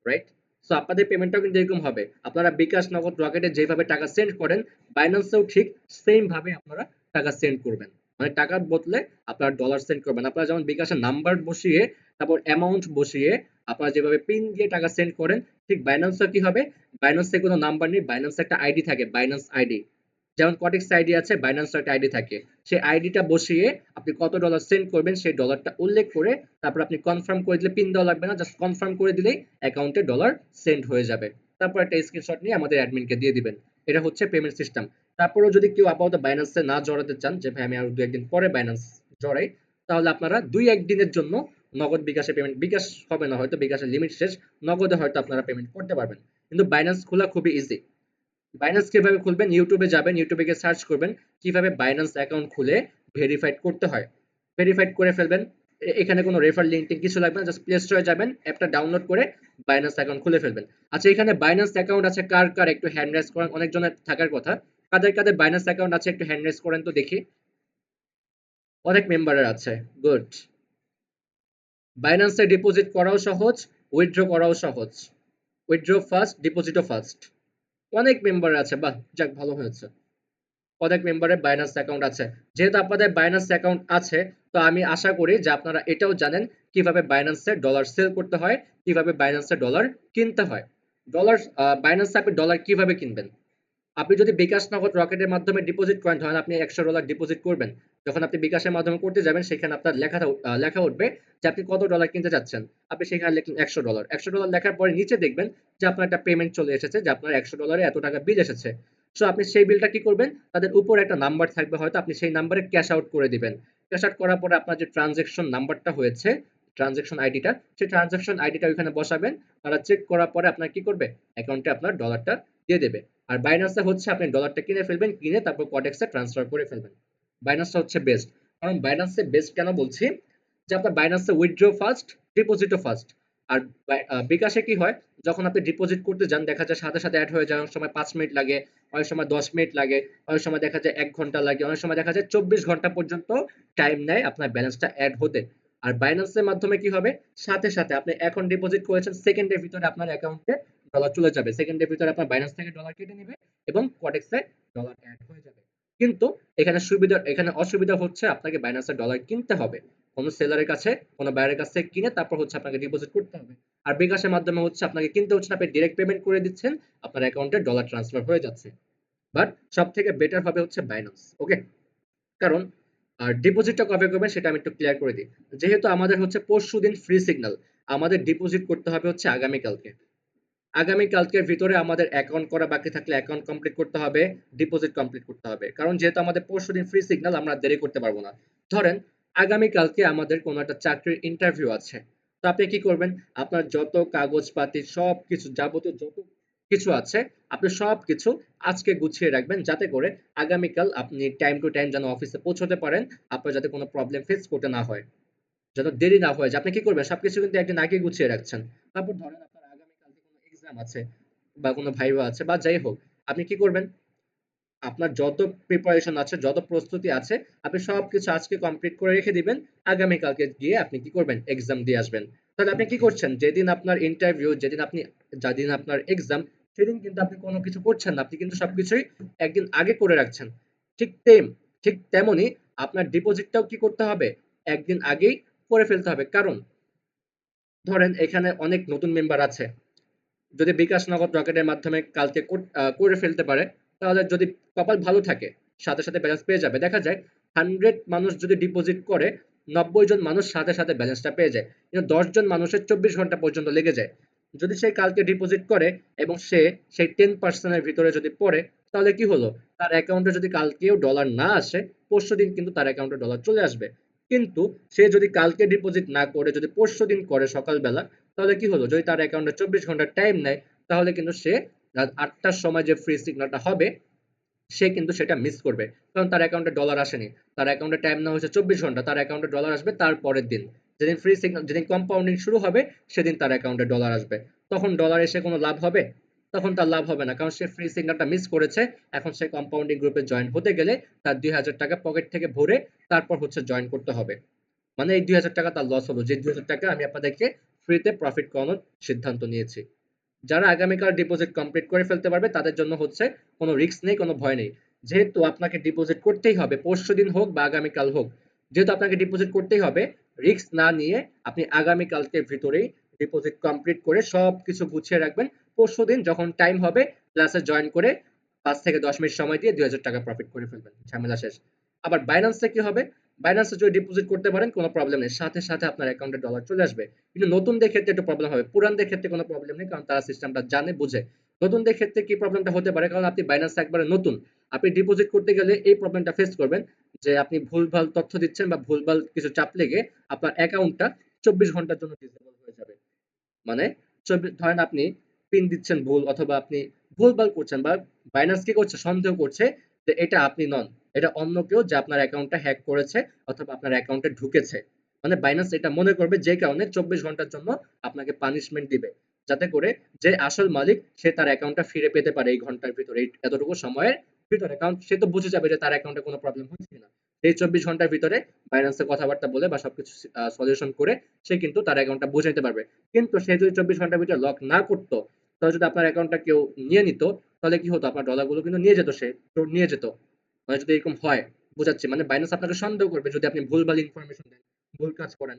রাইট? সো আপনাদের পেমেন্টটাও কিন্তু এরকম হবে। আপনারা বিকাশ, নগদ, রকেটে যেভাবে টাকা সেন্ড করেন, বাইন্যান্সেও ঠিক সেম ভাবে আপনারা টাকা সেন্ড করবেন। মানে টাকার বদলে আপনারা ডলার সেন্ড করবেন। আপনারা যেমন বিকাশের নাম্বার বসিয়ে তারপর অ্যামাউন্ট বসিয়ে আপনারা যেভাবে পিন দিয়ে টাকা সেন্ড করেন, ঠিক বাইন্যান্সও কি হবে? বাইন্যান্সে কোনো নাম্বার নেই, বাইন্যান্সে একটা আইডি থাকে, বাইন্যান্স আইডি। যেমন কটেক্স আইডি আছে, বাইন্যান্স একটা আইডি থাকে। সেই আইডিটা বসিয়ে আপনি কত ডলার সেন্ড করবেন সেই ডলারটা উল্লেখ করে তারপর আপনি কনফার্ম করে দিলে, পিন দেওয়া লাগবে না, জাস্ট কনফার্ম করে দিলেই অ্যাকাউন্টে ডলার সেন্ড হয়ে যাবে। তারপর একটা স্ক্রিনশট নিয়ে আমাদের অ্যাডমিনকে দিয়ে দিবেন। এটা হচ্ছে পেমেন্ট সিস্টেম। তারপরেও যদি কেউ আপাতত বাইন্যান্সে না জড়াতে চান, যে ভাই আমি আরো 2-1 দিন পরে বাইন্যান্স জড়াই, তাহলে আপনারা 2-1 দিনের জন্য নগদ বিকাশে পেমেন্ট, বিকাশ হবে না হয়তো, বিকাশের লিমিট শেষ, নগদে হয়তো আপনারা পেমেন্ট করতে পারবেন। কিন্তু বাইন্যান্স খোলা খুবই ইজি। বাইন্যান্স কিভাবে খুলবেন? ইউটিউবে যাবেন, ইউটিউবে গিয়ে সার্চ করবেন কিভাবে বাইন্যান্স অ্যাকাউন্ট খুলে ভেরিফাইড করতে হয়। ভেরিফাইড করে ফেলবেন। এখানে কোনো রেফার লিঙ্ক টিঙ্ক কিছু লাগবে না, জাস্ট প্লে স্টোরে যাবেন, অ্যাপটা ডাউনলোড করে বাইন্যান্স অ্যাকাউন্ট খুলে ফেলবেন। আচ্ছা, এখানে বাইন্যান্স অ্যাকাউন্ট আছে কার কার একটু হ্যান্ড রেজ করেন, অনেকজনের থাকার কথা। কাদের কাদের বাইন্যান্স অ্যাকাউন্ট আছে একটু হ্যান্ড রেজ করেন তো দেখি। অনেক মেম্বারের আছে, গুড। বাইন্যান্সে ডিপোজিট করাও সহজ, উইথড্র করাও সহজ। উইথড্র ফাস্ট, ডিপোজিটও ফাস্ট। অনেক মেম্বার আছে, বাহ, যাক ভালো হয়েছে। অনেক মেম্বারের বাইন্যান্স অ্যাকাউন্ট আছে। যেহেতু আপনাদের বাইন্যান্স অ্যাকাউন্ট আছে, তো আমি আশা করি যে আপনারা এটাও জানেন কিভাবে বাইন্যান্সে ডলার সেল করতে হয়, কিভাবে বাইন্যান্সে ডলার কিনতে হয়। ডলার বাইন্যান্সে আপনি ডলার কিভাবে কিনবেন? আপনি যদি বিকাশ, নগদ, রকেটের মাধ্যমে ডিপোজিট করেন, ধরেন আপনি $100 ডিপোজিট করবেন। যখন আপনি বিকাশের মাধ্যমে করতে যাবেন, সেখানে আপনার লেখা উঠবে যে আপনি কত ডলার কিনতে চাচ্ছেন। আপনি সেখানে লিখলেন $100। $100 লেখার পরে নিচে দেখবেন যে আপনার একটা পেমেন্ট চলে এসেছে, যে আপনার $100 এত টাকা বিল এসেছে। সো আপনি সেই বিলটা কি করবেন? তাদের উপরে একটা নাম্বার থাকবে হয়তো, আপনি সেই নাম্বারে ক্যাশ আউট করে দিবেন। ক্যাশ আউট করার পরে আপনার যে ট্রানজ্যাকশন নাম্বারটা হয়েছে, ট্রানজ্যাকশন আইডিটা, সেই ট্রানজ্যাকশন আইডিটা ওইখানে বসাবেন। তারা চেক করার পরে আপনার কি করবে? অ্যাকাউন্টে আপনার ডলারটা দিয়ে দেবে। আর বাইন্যান্সে হচ্ছে আপনি ডলারটা কিনে ফেলবেন, কিনে তারপর কটেক্সে ট্রান্সফার করে ফেলবেন। বাইন্যান্সটা হচ্ছে বেস্ট। কারণ বাইন্যান্সে বেস্ট কেন বলছি, যে আপনার বাইন্যান্সে উইথড্র ফাস্ট, ডিপোজিটও ফাস্ট। আর বিকাশে কি হয়, যখন আপনি ডিপোজিট করতে যান দেখা যায় সাথে সাথে অ্যাড হয়ে যায়, অনেক সময় 5 মিনিট লাগে, অনেক সময় 10 মিনিট লাগে, অনেক সময় দেখা যায় 1 ঘন্টা লাগে, অনেক সময় দেখা যায় 24 ঘন্টা পর্যন্ত টাইম নেয় আপনার ব্যালেন্সটা অ্যাড হতে। আর বাইন্যান্সের মাধ্যমে কি হবে, সাথে সাথে আপনি এখন ডিপোজিট করেছেন, সেকেন্ডের ভিতরে আপনার অ্যাকাউন্টে ডলার চলে যাবে, সেকেন্ডের ভিতরে আপনার বাইন্যান্স থেকে ডলার কেটে নেবে এবং কটেক্সে ডলার অ্যাড হয়ে যাবে। কিন্তু এখানে অসুবিধা হচ্ছে আপনাকে বাইন্যান্সে ডলার কিনতে হবে, কোনো সেলারের কাছে, কোনো বায়ারের কাছ থেকে কিনে তারপর হচ্ছে আপনাকে ডিপোজিট করতে হবে। আর বিকাশের মাধ্যমে হচ্ছে আপনাকে কিনতে হচ্ছে না, আপনি ডাইরেক্ট পেমেন্ট করে দিচ্ছেন, আপনার অ্যাকাউন্টে ডলার ট্রান্সফার হয়ে যাচ্ছে। বাট সব থেকে বেটার হবে হচ্ছে বাইন্যান্স। ওকে, কারণ আর ডিপোজিটটা কবে করবেন সেটা আমি একটু ক্লিয়ার করে দিই। যেহেতু আমাদের হচ্ছে পরশুদিন ফ্রি সিগন্যাল, আমাদের ডিপোজিট করতে হবে হচ্ছে আগামীকালকে। আগামীকালকের ভিতরে আমাদের অ্যাকাউন্ট করা বাকি থাকলে অ্যাকাউন্ট কমপ্লিট করতে হবে, ডিপোজিট কমপ্লিট করতে হবে। কারণ যেহেতু আমাদের পরশুদিন ফ্রি সিগন্যাল, আমরা দেরি করতে পারবো না। ধরেন আগামীকালকে আমাদের কোনো একটা চাকরির ইন্টারভিউ আছে, তো আপনি কি করবেন, আপনার যত কাগজপাতি সবকিছু যাবতীয় যত কিছু আছে আপনি সবকিছু আজকে গুছিয়ে রাখবেন, যাতে করে আগামীকাল আপনি টাইম টু টাইম যেন অফিসে পৌঁছতে পারেন, আপনার যাতে কোনো প্রবলেম ফেস করতে না হয়, যেন দেরি না হয়ে যায়। আপনি কি করবেন, সবকিছু কিন্তু একদিন আগে গুছিয়ে রাখছেন। তারপর ধরেন আপনার আগামীকালকে কোনো এক্সাম আছে বা কোনো ভাইবা আছে বা যাই হোক, আপনি কি করবেন, আপনার যত প্রিপারেশন আছে, যত প্রস্তুতি আছে, আপনি সবকিছু আজকে কমপ্লিট করে রেখে দিবেন। আগামীকালকে গিয়ে আপনি কি করবেন, এক্সাম দিয়ে আসবেন। তাহলে আপনি কি করছেন, যেদিন আপনার ইন্টারভিউ, যেদিন আপনার এক্সাম, সেদিন কিন্তু আপনি কোনো কিছু করছেন না, আপনি কিন্তু সবকিছুই একদিন আগে করে রাখছেন। ঠিক তেম ঠিক তেমনি আপনার ডিপোজিটটাও কি করতে হবে, একদিন আগেই করে ফেলতে হবে। কারণ ধরেন এখানে অনেক নতুন মেম্বার আছে, যদি বিকাশ নগদ রকেটের মাধ্যমে কালকে করে ফেলতে পারে, তাহলে যদি কপাল ভালো থাকে সাথে সাথে ব্যালেন্স পেয়ে যাবে। দেখা যায় 100 মানুষ যদি ডিপোজিট করে, 90 জন মানুষ সাথে সাথে ব্যালেন্সটা পেয়ে যায়, কিন্তু 10 জন মানুষের 24 ঘন্টা পর্যন্ত লেগে যায়। যদি সে কালকে ডিপোজিট করে এবং সে সেই 10% এর ভিতরে যদি পড়ে, তাহলে কি হলো, তার অ্যাকাউন্টে যদি কালকেও ডলার না আসে, পরশু দিন কিন্তু তার অ্যাকাউন্টে ডলার চলে আসবে। কিন্তু সে যদি কালকে ডিপোজিট না করে যদি পরশু দিন করে সকালবেলা, তাহলে কি হলো, যদি তার অ্যাকাউন্টে 24 ঘন্টা টাইম নেয়, তাহলে কিন্তু সে রাত 8টার সময় যে ফ্রি সিগন্যালটা হবে, সে কিন্তু সেটা মিস করবে। কারণ তার অ্যাকাউন্টে ডলার আসেনি, তার অ্যাকাউন্টে টাইম না হয়েছে 24 ঘন্টা, তার অ্যাকাউন্টে ডলার আসবে তার পরের দিন, যেদিন ফ্রি সিগন্যাল, যেদিন কম্পাউন্ডিং শুরু হবে, সেদিন তার অ্যাকাউন্টে ডলার আসবে। তখন ডলার এসে কোনো লাভ হবে? তখন তার লাভ হবে না, কারণ সে ফ্রি সিগন্যালটা মিস করেছে। এখন সে কম্পাউন্ডিং গ্রুপে জয়েন হতে গেলে তার 2000 টাকা পকেট থেকে ভরে তারপর হচ্ছে জয়েন করতে হবে। মানে এই 2000 টাকা তার লস হলো, যে 2000 টাকা আমি আপনাদেরকে ফ্রিতে প্রফিট করানোর সিদ্ধান্ত নিয়েছি। যারা আগামীকাল ডিপোজিট কমপ্লিট করে ফেলতে পারবে, তাদের জন্য হচ্ছে কোনো রিস্ক নেই, কোনো ভয় নেই। যেহেতু আপনাকে ডিপোজিট করতেই হবে, পরশুদিন হোক বা আগামীকাল হোক, যেহেতু আপনাকে ডিপোজিট করতেই হবে, রিস্ক না নিয়ে আপনি আগামীকালকের ভিতরেই ডিপোজিট কমপ্লিট করে সবকিছু গুছিয়ে রাখবেন। পরশুদিন যখন টাইম হবে, ক্লাসে জয়েন করে 5 থেকে 10 মিনিট সময় দিয়ে 2000 টাকা প্রফিট করে ফেলবেন, ঝামেলা শেষ। আবার বাইন্যান্সে কি হবে, বাইন্যান্সে যদি ডিপোজিট করতে পারেন কোনো প্রবলেম নেই, সাথে সাথে আপনার অ্যাকাউন্টে ডলার চলে আসবে। কিন্তু নতুনদের ক্ষেত্রে একটু প্রবলেম হবে, পুরানদের ক্ষেত্রে কোনো প্রবলেম নেই, কারণ তারা সিস্টেমটা জানে বুঝে। নতুনদের ক্ষেত্রে কি প্রবলেমটা হতে পারে, কারণ আপনি বাইন্যান্স একবারে নতুন, আপনি ডিপোজিট করতে গেলে এই প্রবলেমটা ফেস করবেন, যে আপনি ভুলভাল তথ্য দিচ্ছেন বা ভুলভাল কিছু চাপ লেগে আপনার অ্যাকাউন্টটা 24 ঘন্টার জন্য ডিসেবল হয়ে যাবে। মানে ধরেন আপনি পিন দিচ্ছেন ভুল, অথবা আপনি ভুলভাল করছেন, বা বাইন্যান্স কি করছে, সন্দেহ করছে যে এটা আপনি নন, এটা অন্য কেউ, যে আপনার অ্যাকাউন্টটা হ্যাক করেছে অথবা আপনার অ্যাকাউন্টে ঢুকেছে। মানে বাইন্যান্স এটা মনে করবে, যে কারণে 24 ঘন্টার জন্য আপনাকে পানিশমেন্ট দিবে, যাতে করে যে আসল মালিক সে তার অ্যাকাউন্টটা ফিরে পেতে পারে এই ঘন্টার ভিতরে, এই এতটুকু সময়ের ভিতরে। কারণ সে তো বুঝে যাবে যে তার অ্যাকাউন্টে কোনো প্রবলেম হচ্ছে কিনা। এই 24 ঘন্টার ভিতরে বাইন্যান্সে কথাবার্তা বলে বা সবকিছু সলিউশন করে সে কিন্তু তার অ্যাকাউন্টটা বুঝাইতে পারবে। কিন্তু সে যদি 24 ঘন্টার ভিতরে লক না করতো, তাহলে যদি আপনার অ্যাকাউন্টটা কেউ নিয়ে নিত, তাহলে কি হতো, আপনার ডলারগুলো কিন্তু নিয়ে যেত, সে চোর নিয়ে যেত। মানে যদি এরকম হয়, বুঝাচ্ছি, মানে বাইন্যান্স আপনাকে সন্দেহ করবে যদি আপনি ভুলভাল ইনফরমেশন দেন, ভুল কাজ করেন।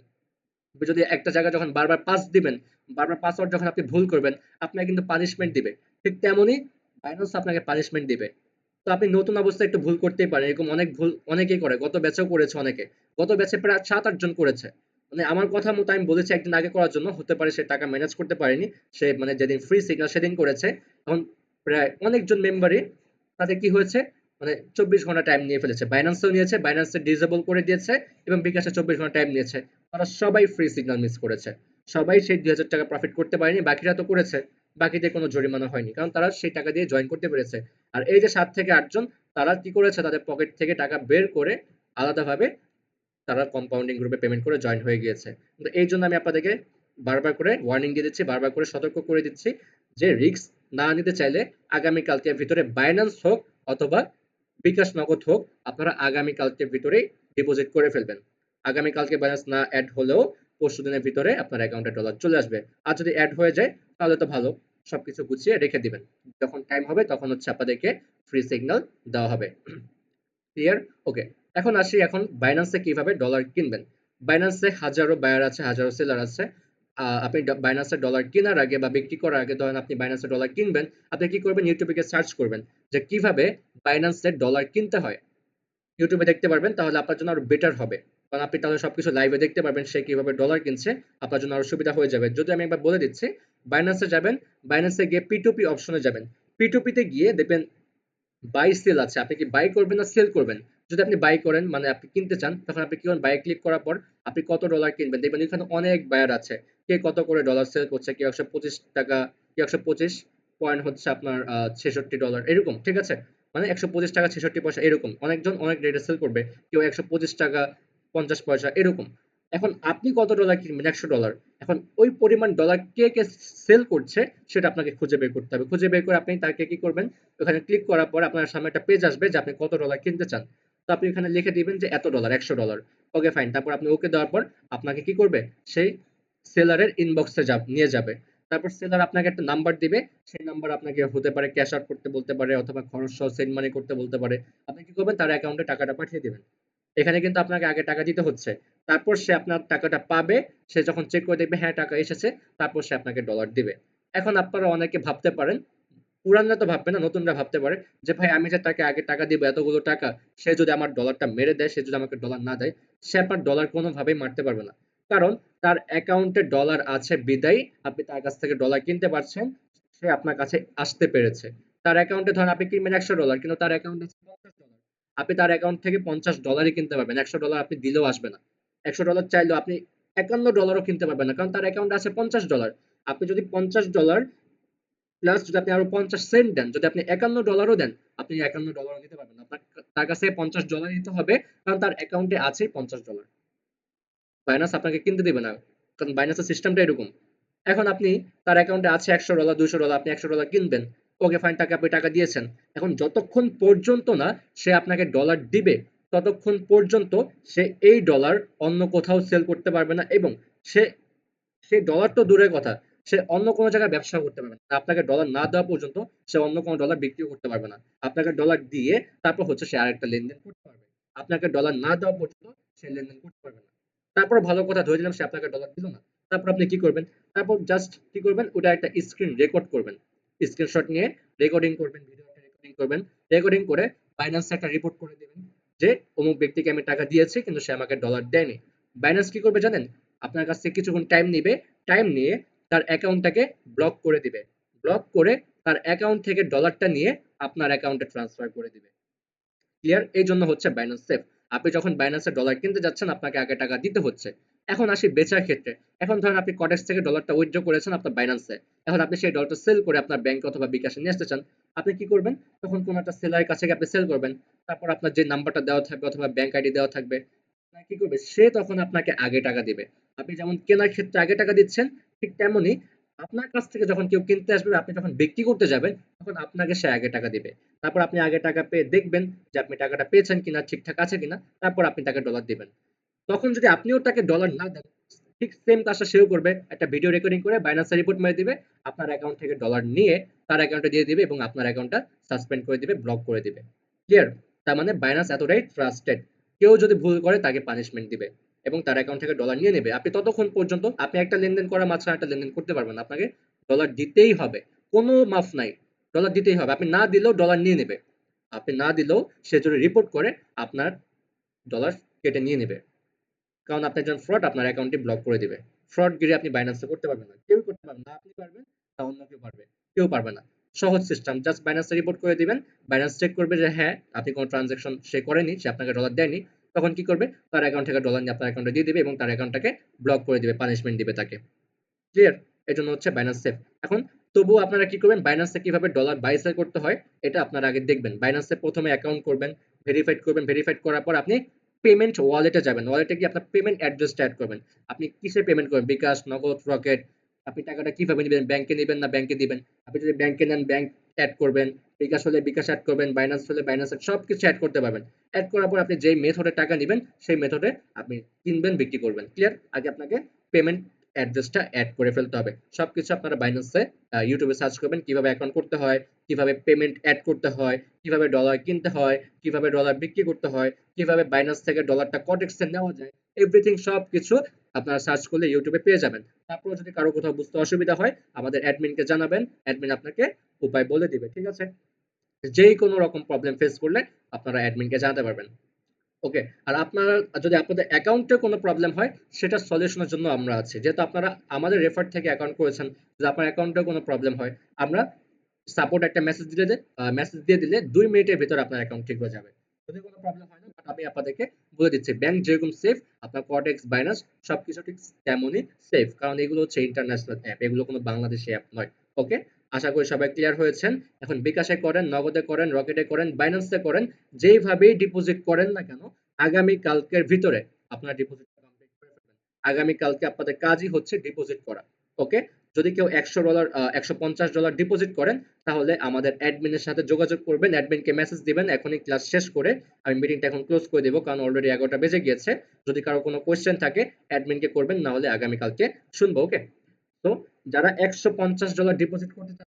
আপনি যদি একটা জায়গায় যখন বারবার পাস দিবেন, বারবার পাসওয়ার্ড যখন আপনি ভুল করবেন, আপনাকে কিন্তু পানিশমেন্ট দিবে। ঠিক তেমনই বাইন্যান্স আপনাকে পানিশমেন্ট দিবে। তো আপনি নতুন অবস্থায় একটু ভুল করতেই পারেন, এরকম অনেক ভুল অনেকেই করে, গত ব্যাচেও করেছে অনেকে। গত ব্যাচে প্রায় 7-8 জন করেছে। মানে আমার কথা মতো আমি বলেছি একদিন আগে করার জন্য, হতে পারে সে টাকা ম্যানেজ করতে পারেনি, সে মানে যেদিন ফ্রি সিগন্যাল সেদিন করেছে। এখন প্রায় অনেকজন মেম্বারই, তাদের কি হয়েছে, মানে 24 ঘন্টা টাইম নিয়ে ফেলেছে, বাইন্যান্সও নিয়েছে, বাইন্যান্সে ডিসেবল করে দিয়েছে এবং বিকাশে 24 ঘন্টা টাইম নিয়েছে। তারা সবাই ফ্রি সিগন্যাল মিস করেছে, সবাই সেই 2000 টাকা প্রফিট করতে পারেনি, বাকিরা তো করেছে, বাকিদের কোনো জরিমানা হয়নি, কারণ তারা সেই টাকা দিয়ে জয়েন করতে পেরেছে। আর এই যে 7 থেকে 8 জন, তারা কি করেছে, তাদের পকেট থেকে টাকা বের করে আলাদাভাবে তারা কম্পাউন্ডিং গ্রুপে পেমেন্ট করে জয়েন হয়ে গিয়েছে। কিন্তু এই জন্য আমি আপনাদেরকে বারবার করে ওয়ার্নিং দিয়ে দিচ্ছি, বারবার করে সতর্ক করে দিচ্ছি, যে রিস্ক না নিতে চাইলে আগামীকালকের ভিতরে বাইন্যান্স হোক অথবা বিকাশ নগদ হোক, আপনারা আগামীকালকের ভিতরেই ডিপোজিট করে ফেলবেন। আগামীকালকে ব্যালেন্স না অ্যাড হলেও পরশু দিনের ভিতরে আপনার অ্যাকাউন্টে ডলার চলে আসবে। আর যদি অ্যাড হয়ে যায়, তাহলে তো ভালো, সবকিছু গুছিয়ে রেখে দিবেন, যখন টাইম হবে তখন হচ্ছে আপনাদেরকে ফ্রি সিগন্যাল দেওয়া হবে। ক্লিয়ার? ওকে। এখন আসি, এখন বাইন্যান্সে কিভাবে ডলার কিনবেন। বাইন্যান্সে হাজারো বায়ার আছে, হাজারো সেলার আছে। আপনি বাইন্যান্সে ডলার কেনার আগে বা বিক্রি করার আগে, ধরেন আপনি বাইন্যান্সে ডলার কিনবেন, আপনি কি করবেন, ইউটিউবে গিয়ে সার্চ করবেন যে কিভাবে বাইন্যান্সে ডলার কিনতে হয়। ইউটিউবে দেখতে পারবেন, তাহলে আপনার জন্য আরো বেটার হবে, কারণ আপনি তাহলে সবকিছু লাইভে দেখতে পারবেন সে কিভাবে ডলার কিনছে, আপনার জন্য আরো সুবিধা হয়ে যাবে। যদি আমি একবার বলে দিচ্ছি, বাইন্যান্সে যাবেন, বাইন্যান্সে গিয়ে P2P অপশনে যাবেন, P2P তে গিয়ে দেখবেন বাই সেল আছে, আপনি কি বাই করবেন না সেল করবেন। যদি আপনি বাই করেন মানে আপনি কিনতে চান, তখন আপনি কি করবেন, বাই ক্লিক করার পর আপনি কত ডলার কিনবেন দেখবেন এখানে অনেক বায়ার আছে, কে কত করে ডলার সেল করছে, কেউ 125 টাকা, কেউ 125 পয়েন্ট হচ্ছে আপনার $66 এরকম, ঠিক আছে? মানে 125 টাকা 66 পয়সা এরকম, অনেকজন অনেক রেটে সেল করবে, কেউ 125 টাকা 50 পয়সা এরকম। এখন আপনি কত ডলার কিনবেন, $100। এখন ওই পরিমাণ ডলার কে কে সেল করছে সেটা আপনাকে খুঁজে বের করতে হবে। খুঁজে বের করে আপনি তাকে কি করবেন, ওখানে ক্লিক করার পর আপনার সামনে একটা পেজ আসবে যে আপনি কত ডলার কিনতে চান। তো আপনি এখানে লিখে দিবেন যে এত ডলার, $100। ওকে ফাইন, তারপর আপনি ওকে দেওয়ার পর আপনাকে কি করবে, সেই সেলারের ইনবক্সে নিয়ে যাবে। তারপর সেলার আপনাকে একটা নাম্বার দিবে, সেই নাম্বার আপনাকে হতে পারে ক্যাশ আউট করতে বলতে পারে, অথবা খরচ সহ সেন্ড মানি করতে বলতে পারে। আপনি কি করবেন, তার অ্যাকাউন্টে টাকাটা পাঠিয়ে দিবেন। এখানে কিন্তু আপনাকে আগে টাকা দিতে হচ্ছে, তারপর সে আপনার টাকাটা পাবে, সে যখন চেক করে দেখবে হ্যাঁ টাকা এসেছে, তারপর সে আপনাকে ডলার দিবে। এখন আপনারা অনেকে ভাবতে পারেন, পুরানরা তো ভাববে না, নতুনরা ভাবতে পারে যে ভাই আমি যে তাকে আগে টাকা দিব এতগুলো টাকা, সে যদি আমার ডলারটা মেরে দেয়, সে যদি আমাকে ডলার না দেয়, সে আপনার ডলার কোনোভাবেই মারতে পারবে না। কারণ তার অ্যাকাউন্টে ডলার আছে বিদায় আপনি তার কাছ থেকে ডলার কিনতে পারছেন, সে আপনার কাছে আসতে পেরেছে। তার অ্যাকাউন্টে ধরেন আপনি কিনবেন $100, কিন্তু তার অ্যাকাউন্টে আছে $50, আপনি তার অ্যাকাউন্ট থেকে $50 কিনতে পারবেন, $100 আপনি দিলেও আসবে না। $100 চাইলেও আপনি $51 কিনতে পারবেন না, কারণ তার অ্যাকাউন্টে আছে $50। আপনি যদি $50 প্লাস যদি আপনি আরো 50 সেন্ট দেন, যদি আপনি $51 দেন, আপনি $51 নিতে পারবেন না। আপনার তার কাছে $50 নিতে হবে, কারণ তার অ্যাকাউন্টে আছে $50। বাইনান্স আপনাকে কিনতে দিবে না, কারণ বাইনান্সের সিস্টেমটা এরকম। এখন আপনি তার অ্যাকাউন্টে আছে $100 $200, আপনি $100 কিনবেন, ওকে ফাইন, তাকে আপনি টাকা দিয়েছেন। এখন যতক্ষণ পর্যন্ত না সে আপনাকে ডলার দিবে, ততক্ষণ পর্যন্ত সে এই ডলার অন্য কোথাও সেল করতে পারবে না, এবং সে সে ডলার তো দূরের কথা, সে অন্য কোনো জায়গায় ব্যবসা করতে পারবে না। আপনাকে ডলার না দেওয়া পর্যন্ত সে অন্য কোনো ডলার বিক্রিও করতে পারবে না। আপনাকে ডলার দিয়ে তারপর হচ্ছে সে আরেকটা লেনদেন করতে পারবে। আপনাকে ডলার না দেওয়া পর্যন্ত সে লেনদেন করতে পারবে না। তারপর ভালো কথা ধরে নিলাম সে আপনাকে ডলার দিল না। তারপর আপনি কি করবেন? তারপর জাস্ট কি করবেন? ওটা একটা স্ক্রিন রেকর্ড করবেন। স্ক্রিনশট নিয়ে রেকর্ডিং করবেন, ভিডিওটা রেকর্ডিং করবেন। রেকর্ডিং করে বাইন্যান্সে একটা রিপোর্ট করে দিবেন যে অমুক ব্যক্তিকে আমি টাকা দিয়েছি কিন্তু সে আমাকে ডলার দেয়নি। বাইন্যান্স কি করবে জানেন? আপনার কাছ থেকে কিছুক্ষণ টাইম নিবে, টাইম নিয়ে তার অ্যাকাউন্টটাকে ব্লক করে দিবে। ব্লক করে তার অ্যাকাউন্ট থেকে ডলারটা নিয়ে আপনার অ্যাকাউন্টে ট্রান্সফার করে দিবে। ক্লিয়ার? এই জন্য হচ্ছে বাইন্যান্স সেফ। আপনি যখন বাইন্যান্সে ডলার কিনতে যাচ্ছেন আপনাকে আগে টাকা দিতে হচ্ছে। এখন আসি বেচার ক্ষেত্রে। এখন ধরেন আপনি কটেক্স থেকে ডলারটা উইথড্র করেছেন আপনার বাইন্যান্সে। এখন আপনি সেই ডলারটা সেল করে আপনার ব্যাংকে অথবা বিকাশে নিয়ে আসতে চান। আপনি কি করবেন? তখন কোনো একটা সেলারের কাছে গিয়ে আপনি সেল করবেন। তারপর আপনার যে নাম্বারটা দেওয়া থাকবে অথবা ব্যাংক আইডি দেওয়া থাকবে, কি করবে? সে তখন আপনাকে আগে টাকা দিবে। আপনি যেমন কেনার ক্ষেত্রে আগে টাকা দিচ্ছেন, ঠিক তেমনি আপনার কাছ থেকে যখন কেউ কিনতে আসবে, আপনি যখন বিক্রি করতে যাবেন, তখন আপনাকে সে আগে টাকা দিবে। তারপর আপনি আগে টাকা পেয়ে দেখবেন যে আপনি টাকাটা পেয়েছেন কিনা, ঠিকঠাক আছে কিনা, তারপর আপনি তাকে ডলার দিবেন। তখন যদি আপনিও তাকে ডলার না দেন, ঠিক সেম কাজটা সেও করবে, একটা ভিডিও রেকর্ডিং করে বাইন্যান্সে রিপোর্ট মেরে দিবে, আপনার অ্যাকাউন্ট থেকে ডলার নিয়ে তার অ্যাকাউন্টে দিয়ে দিবে এবং আপনার অ্যাকাউন্টটা সাসপেন্ড করে দিবে, ব্লক করে দিবে। ক্লিয়ার? তার মানে বাইন্যান্স এতটাই ট্রাস্টেড। কেউ যদি ভুল করে তাকে পানিশমেন্ট দিবে এবং তার অ্যাকাউন্ট থেকে ডলার নিয়ে নেবে। আপনি ততক্ষণ পর্যন্ত আপনি একটা লেনদেন করার মাঝখানে একটা লেনদেন করতে পারবেন না, আপনাকে ডলার দিতেই হবে, কোনো মাফ নাই, ডলার দিতেই হবে। আপনি না দিলেও ডলার নিয়ে নেবে, আপনি না দিলেও সে যদি রিপোর্ট করে আপনার ডলার কেটে নিয়ে নেবে, কারণ আপনি একজন ফ্রড, আপনার অ্যাকাউন্টটি ব্লক করে দিবে। ফ্রড গিরি আপনি বাইন্যান্সে করতে পারবেন না, কেউ করতে পারবে না, আপনি পারবেন তা অন্য কেউ পারবে, কেউ পারবে না। সহজ সিস্টেম, জাস্ট বাইন্যান্সে রিপোর্ট করে দিবেন, বাইন্যান্স চেক করবে যে হ্যাঁ আপনি কোনো ট্রানজাকশন সে করেনি, সে আপনাকে ডলার দেয়নি, তখন কি করবে? তার অ্যাকাউন্ট থেকে ডলার নিয়ে আপনার অ্যাকাউন্টে দিয়ে দিবে এবং তার অ্যাকাউন্টটাকে ব্লক করে দিবে, পানিশমেন্ট দিবে তাকে। ক্লিয়ার? এর জন্য হচ্ছে বাইন্যান্স সেফ। এখন তবুও আপনারা কি করবেন, বাইন্যান্সে কিভাবে ডলার বাই সেল করতে হয় এটা আপনারা আগে দেখবেন। বাইন্যান্সে প্রথমে অ্যাকাউন্ট করবেন, ভেরিফাইড করবেন, ভেরিফাইড করার পর আপনি পেমেন্ট ওয়ালেটে যাবেন, ওয়ালেটে গিয়ে আপনার পেমেন্ট অ্যাড্রেসটা অ্যাড করবেন। আপনি কিসে পেমেন্ট করবেন, বিকাশ, নগদ, রকেট, আপনি টাকাটা কিভাবে নেবেন, ব্যাংকে নেবেন না ব্যাংকে দিবেন। আপনি যদি ব্যাংকে নেন ব্যাংক অ্যাড করবেন, বিকাশ হলে বিকাশ অ্যাড করবেন, বাইন্যান্স হলে বাইন্যান্স সবকিছু অ্যাড করতে পারবেন। অ্যাড করার পর আপনি যেই মেথডে টাকা নেবেন সেই মেথডে আপনি কিনবেন, বিক্রি করবেন। ক্লিয়ার? আগে আপনাকে পেমেন্ট অ্যাড্রেসটা অ্যাড করে ফেলতে হবে। সবকিছু আপনারা বাইন্যান্সে ইউটিউবে সার্চ করবেন কিভাবে অ্যাকাউন্ট করতে হয়, কিভাবে পেমেন্ট অ্যাড করতে হয়, কিভাবে ডলার কিনতে হয়, কিভাবে ডলার বিক্রি করতে হয়, কিভাবে বাইন্যান্স থেকে ডলারটা কটেক্সে নেওয়া যায়, এভরিথিং সবকিছু আপনারা সার্চ করলে ইউটিউবে পেয়ে যাবেন। তারপর যদি কারো কোথাও বুঝতে অসুবিধা হয় আমাদের অ্যাডমিনকে জানাবেন, অ্যাডমিন আপনাকে উপায় বলে দিবে। ঠিক আছে? যেই কোনো রকম প্রবলেম ফেস করলে আপনারা অ্যাডমিনকে জানাতে পারবেন। ওকে, আর আপনারা যদি আপনাদের অ্যাকাউন্টে কোনো প্রবলেম হয় সেটা সলিউশনের জন্য আমরা আছি। যেহেতু আপনারা আমাদের রেফার থেকে অ্যাকাউন্ট করেছেন, যদি আপনার অ্যাকাউন্টে কোনো প্রবলেম হয় আমরা সাপোর্ট একটা মেসেজ দিয়ে মেসেজ দিয়ে দিলে 2 মিনিটের ভিতরে আপনার অ্যাকাউন্ট ঠিক হয়ে যাবে। যদি কোনো প্রবলেম হয় না, বাট আমি আপনাদেরকে বলে দিচ্ছি ব্যাংক যেরকম সেফ, আপনার কটেক্স, বাইনান্স সবকিছু ঠিক তেমনই সেফ, কারণ এগুলো হচ্ছে ইন্টারন্যাশনাল অ্যাপ, এগুলো কোনো বাংলাদেশি অ্যাপ নয়। ওকে, আশা করি সবাই ক্লিয়ার হয়েছেন। এখন বিকাশে করেন, নগদে করেন, রকেটে করেন, বাইন্যান্সে করেন, যেইভাবেই ডিপোজিট করেন না কেন, আগামী কালকের ভিতরে আপনার ডিপোজিট কমপ্লিট করে ফেলবেন। আগামী কালকে আপনাদের কাজই হচ্ছে ডিপোজিট করা। ওকে, যদি কেউ $100 $150 ডিপোজিট করেন, তাহলে আমাদের অ্যাডমিনের সাথে যোগাযোগ করবেন, অ্যাডমিনকে মেসেজ দিবেন এখনই ক্লাস শেষ করে। আমি মিটিংটা এখন ক্লোজ করে দেবো, কারণ অলরেডি 11টা বেজে গিয়েছে। যদি কারো কোনো কোয়েশ্চেন থাকে অ্যাডমিনকে করবেন, না হলে আগামী কালকে শুনবো। ওকে, তো যারা $150 ডিপোজিট করতে চান,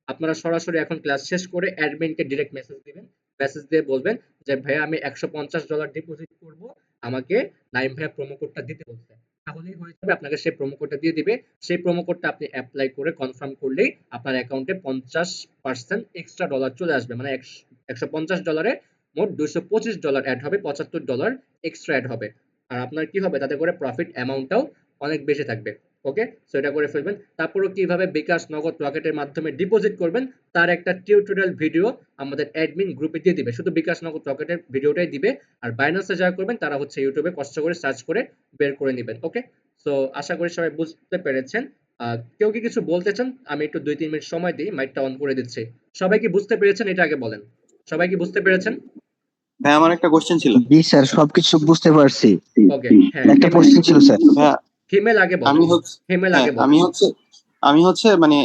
আপনারা সরাসরি এখন ক্লাস শেষ করে অ্যাডমিনকে ডিরেক্ট মেসেজ দিবেন। মেসেজ দিয়ে বলবেন যে ভাইয়া আমি $150 ডিপোজিট করব, আমাকে নাইম ভাইয়া প্রোমো কোডটা দিতে বলছে। তাহলেই হয়ে যাবে, আপনাকে সেই প্রোমো কোডটা দিয়ে দিবে। সেই প্রোমো কোডটা আপনি অ্যাপ্লাই করে কনফার্ম করলেই আপনার অ্যাকাউন্টে 50% এক্সট্রা ডলার চলে আসবে। মানে $150 মোট $225 অ্যাড হবে, $75 এক্সট্রা অ্যাড হবে। আর আপনার কি হবে, তাতে করে প্রফিট অ্যামাউন্টটাও অনেক বেশি থাকবে। ওকে, সো এটা করে ফেলবেন। তারপরও কিভাবে বিকাশ, নগদ, রকেটের মাধ্যমে ডিপোজিট করবেন তার একটা টিউটোরিয়াল ভিডিও আমাদের অ্যাডমিন গ্রুপে দিয়ে দিবে। শুধু বিকাশ, নগদ, রকেটের ভিডিওটাই দিবে। আর বাইন্যান্সে যারা করবেন তারা হচ্ছে ইউটিউবে কষ্ট করে সার্চ করে বের করে নেবেন। ওকে, সো আশা করি সবাই বুঝতে পেরেছেন। কেউ কি কিছু বলতে চান? আমি একটু 2-3 মিনিট সময় দিই, মাইকটা অন করে দিচ্ছি। সবাই কি বুঝতে পেরেছেন? এটা আগে বলেন, সবাই কি বুঝতে পেরেছেন? ভাই আমার একটা কোশ্চেন ছিল। জি স্যার, সবকিছু বুঝতে পারছি। ওকে, হ্যাঁ, একটা কোশ্চেন ছিল স্যার। ভাইয়া হিমেল আগে বলেন, আমি হচ্ছে হিমেল হ্যাঁ আগে বলেন। আমি হচ্ছে মানে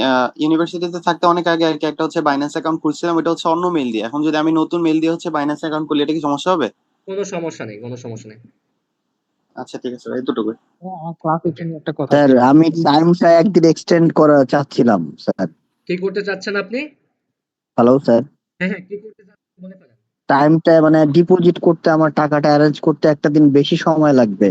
ইউনিভার্সিটিতে থাকতে অনেক আগে আর কি একটা হচ্ছে বাইন্যান্স অ্যাকাউন্ট খুলছিলাম, এটা হচ্ছে অন্য মেল দিয়ে। এখন যদি আমি নতুন মেল দিয়ে হচ্ছে বাইন্যান্স অ্যাকাউন্ট খুলি, এটা কি সমস্যা হবে? কোনো সমস্যা নেই, কোনো সমস্যা নেই। আচ্ছা ঠিক আছে ভাই, এতটুকুই। ওকে, স্যার আমি টাইমটা একদিন এক্সটেন্ড করা চাচ্ছিলাম স্যার। কি করতে চাচ্ছেন আপনি? হ্যালো স্যার, হ্যাঁ হ্যাঁ, কি করতে চাচ্ছেন বলে ফেলেন। টাইমটা মানে ডিপোজিট করতে আমার টাকাটা অ্যারেঞ্জ করতে একটা দিন বেশি সময় লাগবে,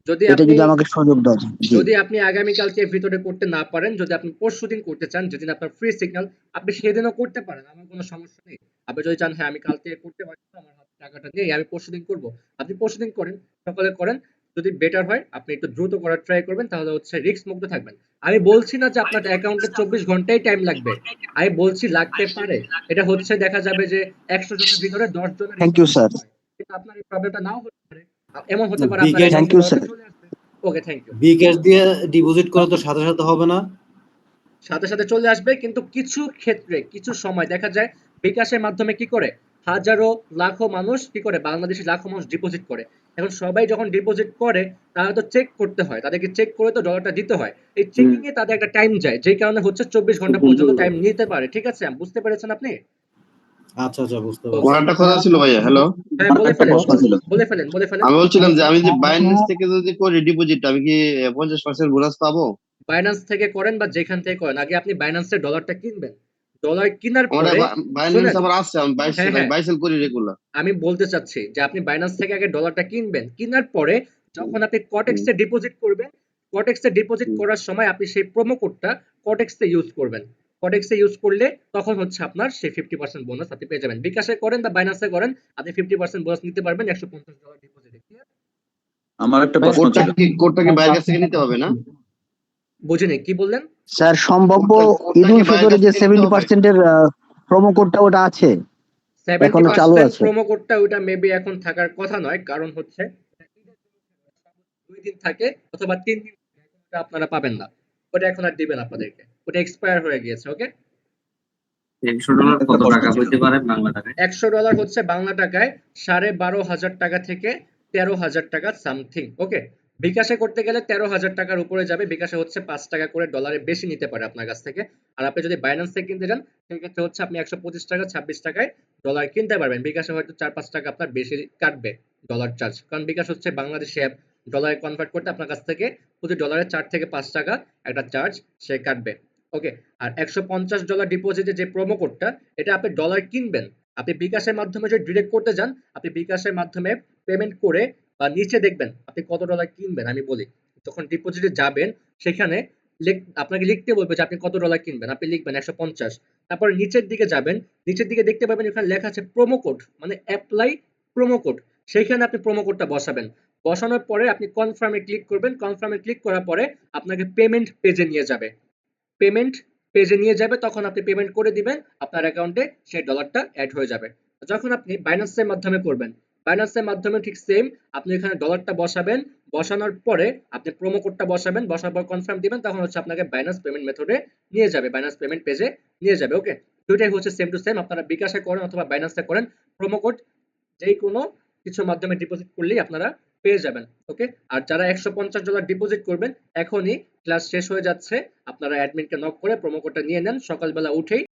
যদি এটা আপনি যদি আমাকে সুযোগ দেওয়া যায়। জি যদি আপনি আগামীকালকে ভিতরে করতে না পারেন, যদি আপনি পরশুদিন করতে চান, যেদিন আপনার ফ্রি সিগন্যাল, আপনি সেদিনও করতে পারেন, আমার কোনো সমস্যা নেই। আপনি যদি চান হ্যাঁ আমি কালকে করতে পারছি না, আমার হাতে টাকাটা নেই, আমি পরশুদিন করব, আপনি পরশুদিন করেন, সকালে করেন। যদি বেটার হয় আপনি একটু দ্রুত করার ট্রাই করবেন, তাহলে হচ্ছে রিস্ক মুক্ত থাকবেন। আমি বলছি না যে আপনার অ্যাকাউন্টে 24 ঘন্টাই টাইম লাগবে, আমি বলছি লাগতে পারে। এটা হচ্ছে দেখা যাবে যে 100 জনের ভিতরে 10 জনের এই থ্যাংক ইউ প্রবলেমটা স্যার। হয়, কিন্তু আপনার এই প্রবলেমটা নাও হতে পারে। এমন হতে পারে আপনার বিকাশ থ্যাংক অ্যাকাউন্টে ইউ ডলারটা স্যার। চলে আসবে। ওকে, থ্যাংক ইউ। বিকাশ দিয়ে ডিপোজিট করে তো সাথে সাথে হবে না। সাথে সাথে চলে আসবে, কিন্তু কিছু ক্ষেত্রে কিছু সময় দেখা যায় বিকাশের মাধ্যমে কি করে হাজারো লাখো মানুষ কি করে, বাংলাদেশি লাখো মানুষ ডিপোজিট করে। এখন সবাই যখন ডিপোজিট করে তারা তো চেক করতে হয়, তাদেরকে চেক করে তো ডলারটা দিতে হয়। এই চেকিং এ তাদের একটা টাইম যায়, যেই কারণে হচ্ছে 24 ঘন্টা পর্যন্ত টাইম নিতে পারে। ঠিক আছে, বুঝতে পেরেছেন আপনি? আচ্ছা আচ্ছা, বুঝতে ওকে, পারছি। একটা কথা ছিল ভাইয়া, হ্যালো। হ্যাঁ বলে একটা ফেলেন, প্রশ্ন ছিল। বলে ফেলেন, বলে ফেলেন। আমি বলছিলাম যে আমি যে বাইন্যান্স থেকে যদি করি ডিপোজিট, আমি কি 50% বোনাস পাবো? বাইন্যান্স থেকে করেন বা যেখান থেকে করেন, আগে আপনি বাইন্যান্সের ডলারটা কিনবেন। ডলার কেনার আমার পরে বাইন্যান্স শুনেন, আবার আছে, আমি হ্যাঁ হ্যাঁ, বাই সেল করি রেগুলার। আমি বলতে চাচ্ছি যে আপনি বাইন্যান্স থেকে আগে ডলারটা কিনবেন, কেনার পরে যখন আপনি কটেক্সে ডিপোজিট করবেন, কটেক্সে ডিপোজিট করার সময় আপনি সেই প্রোমো কোডটা কটেক্সে ইউজ করবেন। কটেক্সে ইউজ করলে তখন হচ্ছে আপনার সেই 50% বোনাস আপনি পেয়ে যাবেন। বিকাশে করেন বা বাইন্যান্সে করেন, আপনি 50% বোনাস নিতে পারবেন $150 ডিপোজিটে। আমার একটা প্রশ্ন ছিল। কোডটা কি বাইরের কাছ থেকে নিতে হবে না? বুঝিনি, কি বললেন? স্যার সম্ভাব্য কোডটা ঈদ কি উল বাইরের ফিতরে কাছ যে থেকে নিতে হবে? 70% এর প্রোমো কোডটা ওটা আছে, এখনো চালু 70% আছে। প্রোমো কোডটা ওইটা মেবি এখন থাকার কথা নয়, কারণ হচ্ছে 2 দিন থাকে অথবা 3 দিন থাকে, ওটা আপনারা পাবেন না। ওটা এখন আর দিবেন আপনাদেরকে, ওটা এক্সপায়ার হয়ে গিয়েছে। ওকে, $100 কত টাকা হইতে পারে বাংলা টাকায়? $100 হচ্ছে বাংলা টাকায় 12,500 টাকা থেকে 13,000 টাকা সামথিং। ওকে, বিকাশে করতে গেলে 13,000 টাকার উপরে যাবে। বিকাশে হচ্ছে 5 টাকা করে ডলারে বেশি নিতে পারে আপনার কাছ থেকে। আর আপনি যদি বাইন্যান্স থেকে কিনতে যান, সেক্ষেত্রে হচ্ছে আপনি 125 টাকা 26 টাকায় ডলার কিনতে পারবেন। বিকাশে হয়তো 4-5 টাকা আপনার বেশি কাটবে ডলার চার্জ, কারণ বিকাশ হচ্ছে বাংলাদেশি অ্যাপ, ডলারে কনভার্ট করতে আপনার কাছ থেকে প্রতি ডলারে 4 থেকে 5 টাকা একটা চার্জ সে কাটবে। ওকে, আর $150 ডিপোজিটে যে প্রোমো কোডটা, এটা আপনি ডলার কিনবেন, আপনি বিকাশের মাধ্যমে যদি ডিরেক্ট করতে যান, আপনি বিকাশের মাধ্যমে পেমেন্ট করে বা নিচে দেখবেন আপনি কত ডলার কিনবেন। আমি বলি, যখন ডিপোজিটে যাবেন সেখানে আপনাকে লিখতে বলবে যে আপনি কত ডলার কিনবেন, আপনি লিখবেন 150। তারপর নিচের দিকে যাবেন, নিচের দিকে দেখতে পাবেন এখানে লেখা আছে প্রোমো কোড, মানে অ্যাপ্লাই প্রোমো কোড। সেইখানে আপনি প্রোমো কোডটা বসাবেন। বসানোর পরে আপনি কনফার্মে ক্লিক করবেন। কনফার্মে ক্লিক করার পরে আপনাকে পেমেন্ট পেজে নিয়ে যাবে। পেমেন্ট পেজে নিয়ে যাবে, তখন আপনি পেমেন্ট করে দিবেন, আপনার অ্যাকাউন্টে সেই ডলারটা অ্যাড হয়ে যাবে। যখন আপনি বাইন্যান্সের মাধ্যমে করবেন, বাইন্যান্সের মাধ্যমে ঠিক সেম, আপনি এখানে ডলারটা বসাবেন, বসানোর পরে আপনি প্রোমো কোডটা বসাবেন, বসানোর পর কনফার্ম দিবেন, তখন হচ্ছে আপনাকে বাইন্যান্স পেমেন্ট মেথডে নিয়ে যাবে, বাইন্যান্স পেমেন্ট পেজে নিয়ে যাবে। ওকে, দুইটাই হচ্ছে সেম টু সেম, আপনারা বিকাশে করেন অথবা বাইন্যান্সে করেন, প্রোমো কোড যেই কোনো কিছুর মাধ্যমে ডিপোজিট করলেই আপনারা পেয়ে যাবেন। ওকে, আর যারা $150 ডিপোজিট করবেন, এখনই ক্লাস শেষ হয়ে যাচ্ছে, আপনারা অ্যাডমিনকে নক করে প্রোমো কোডটা নিয়ে নেন, সকালবেলা উঠেই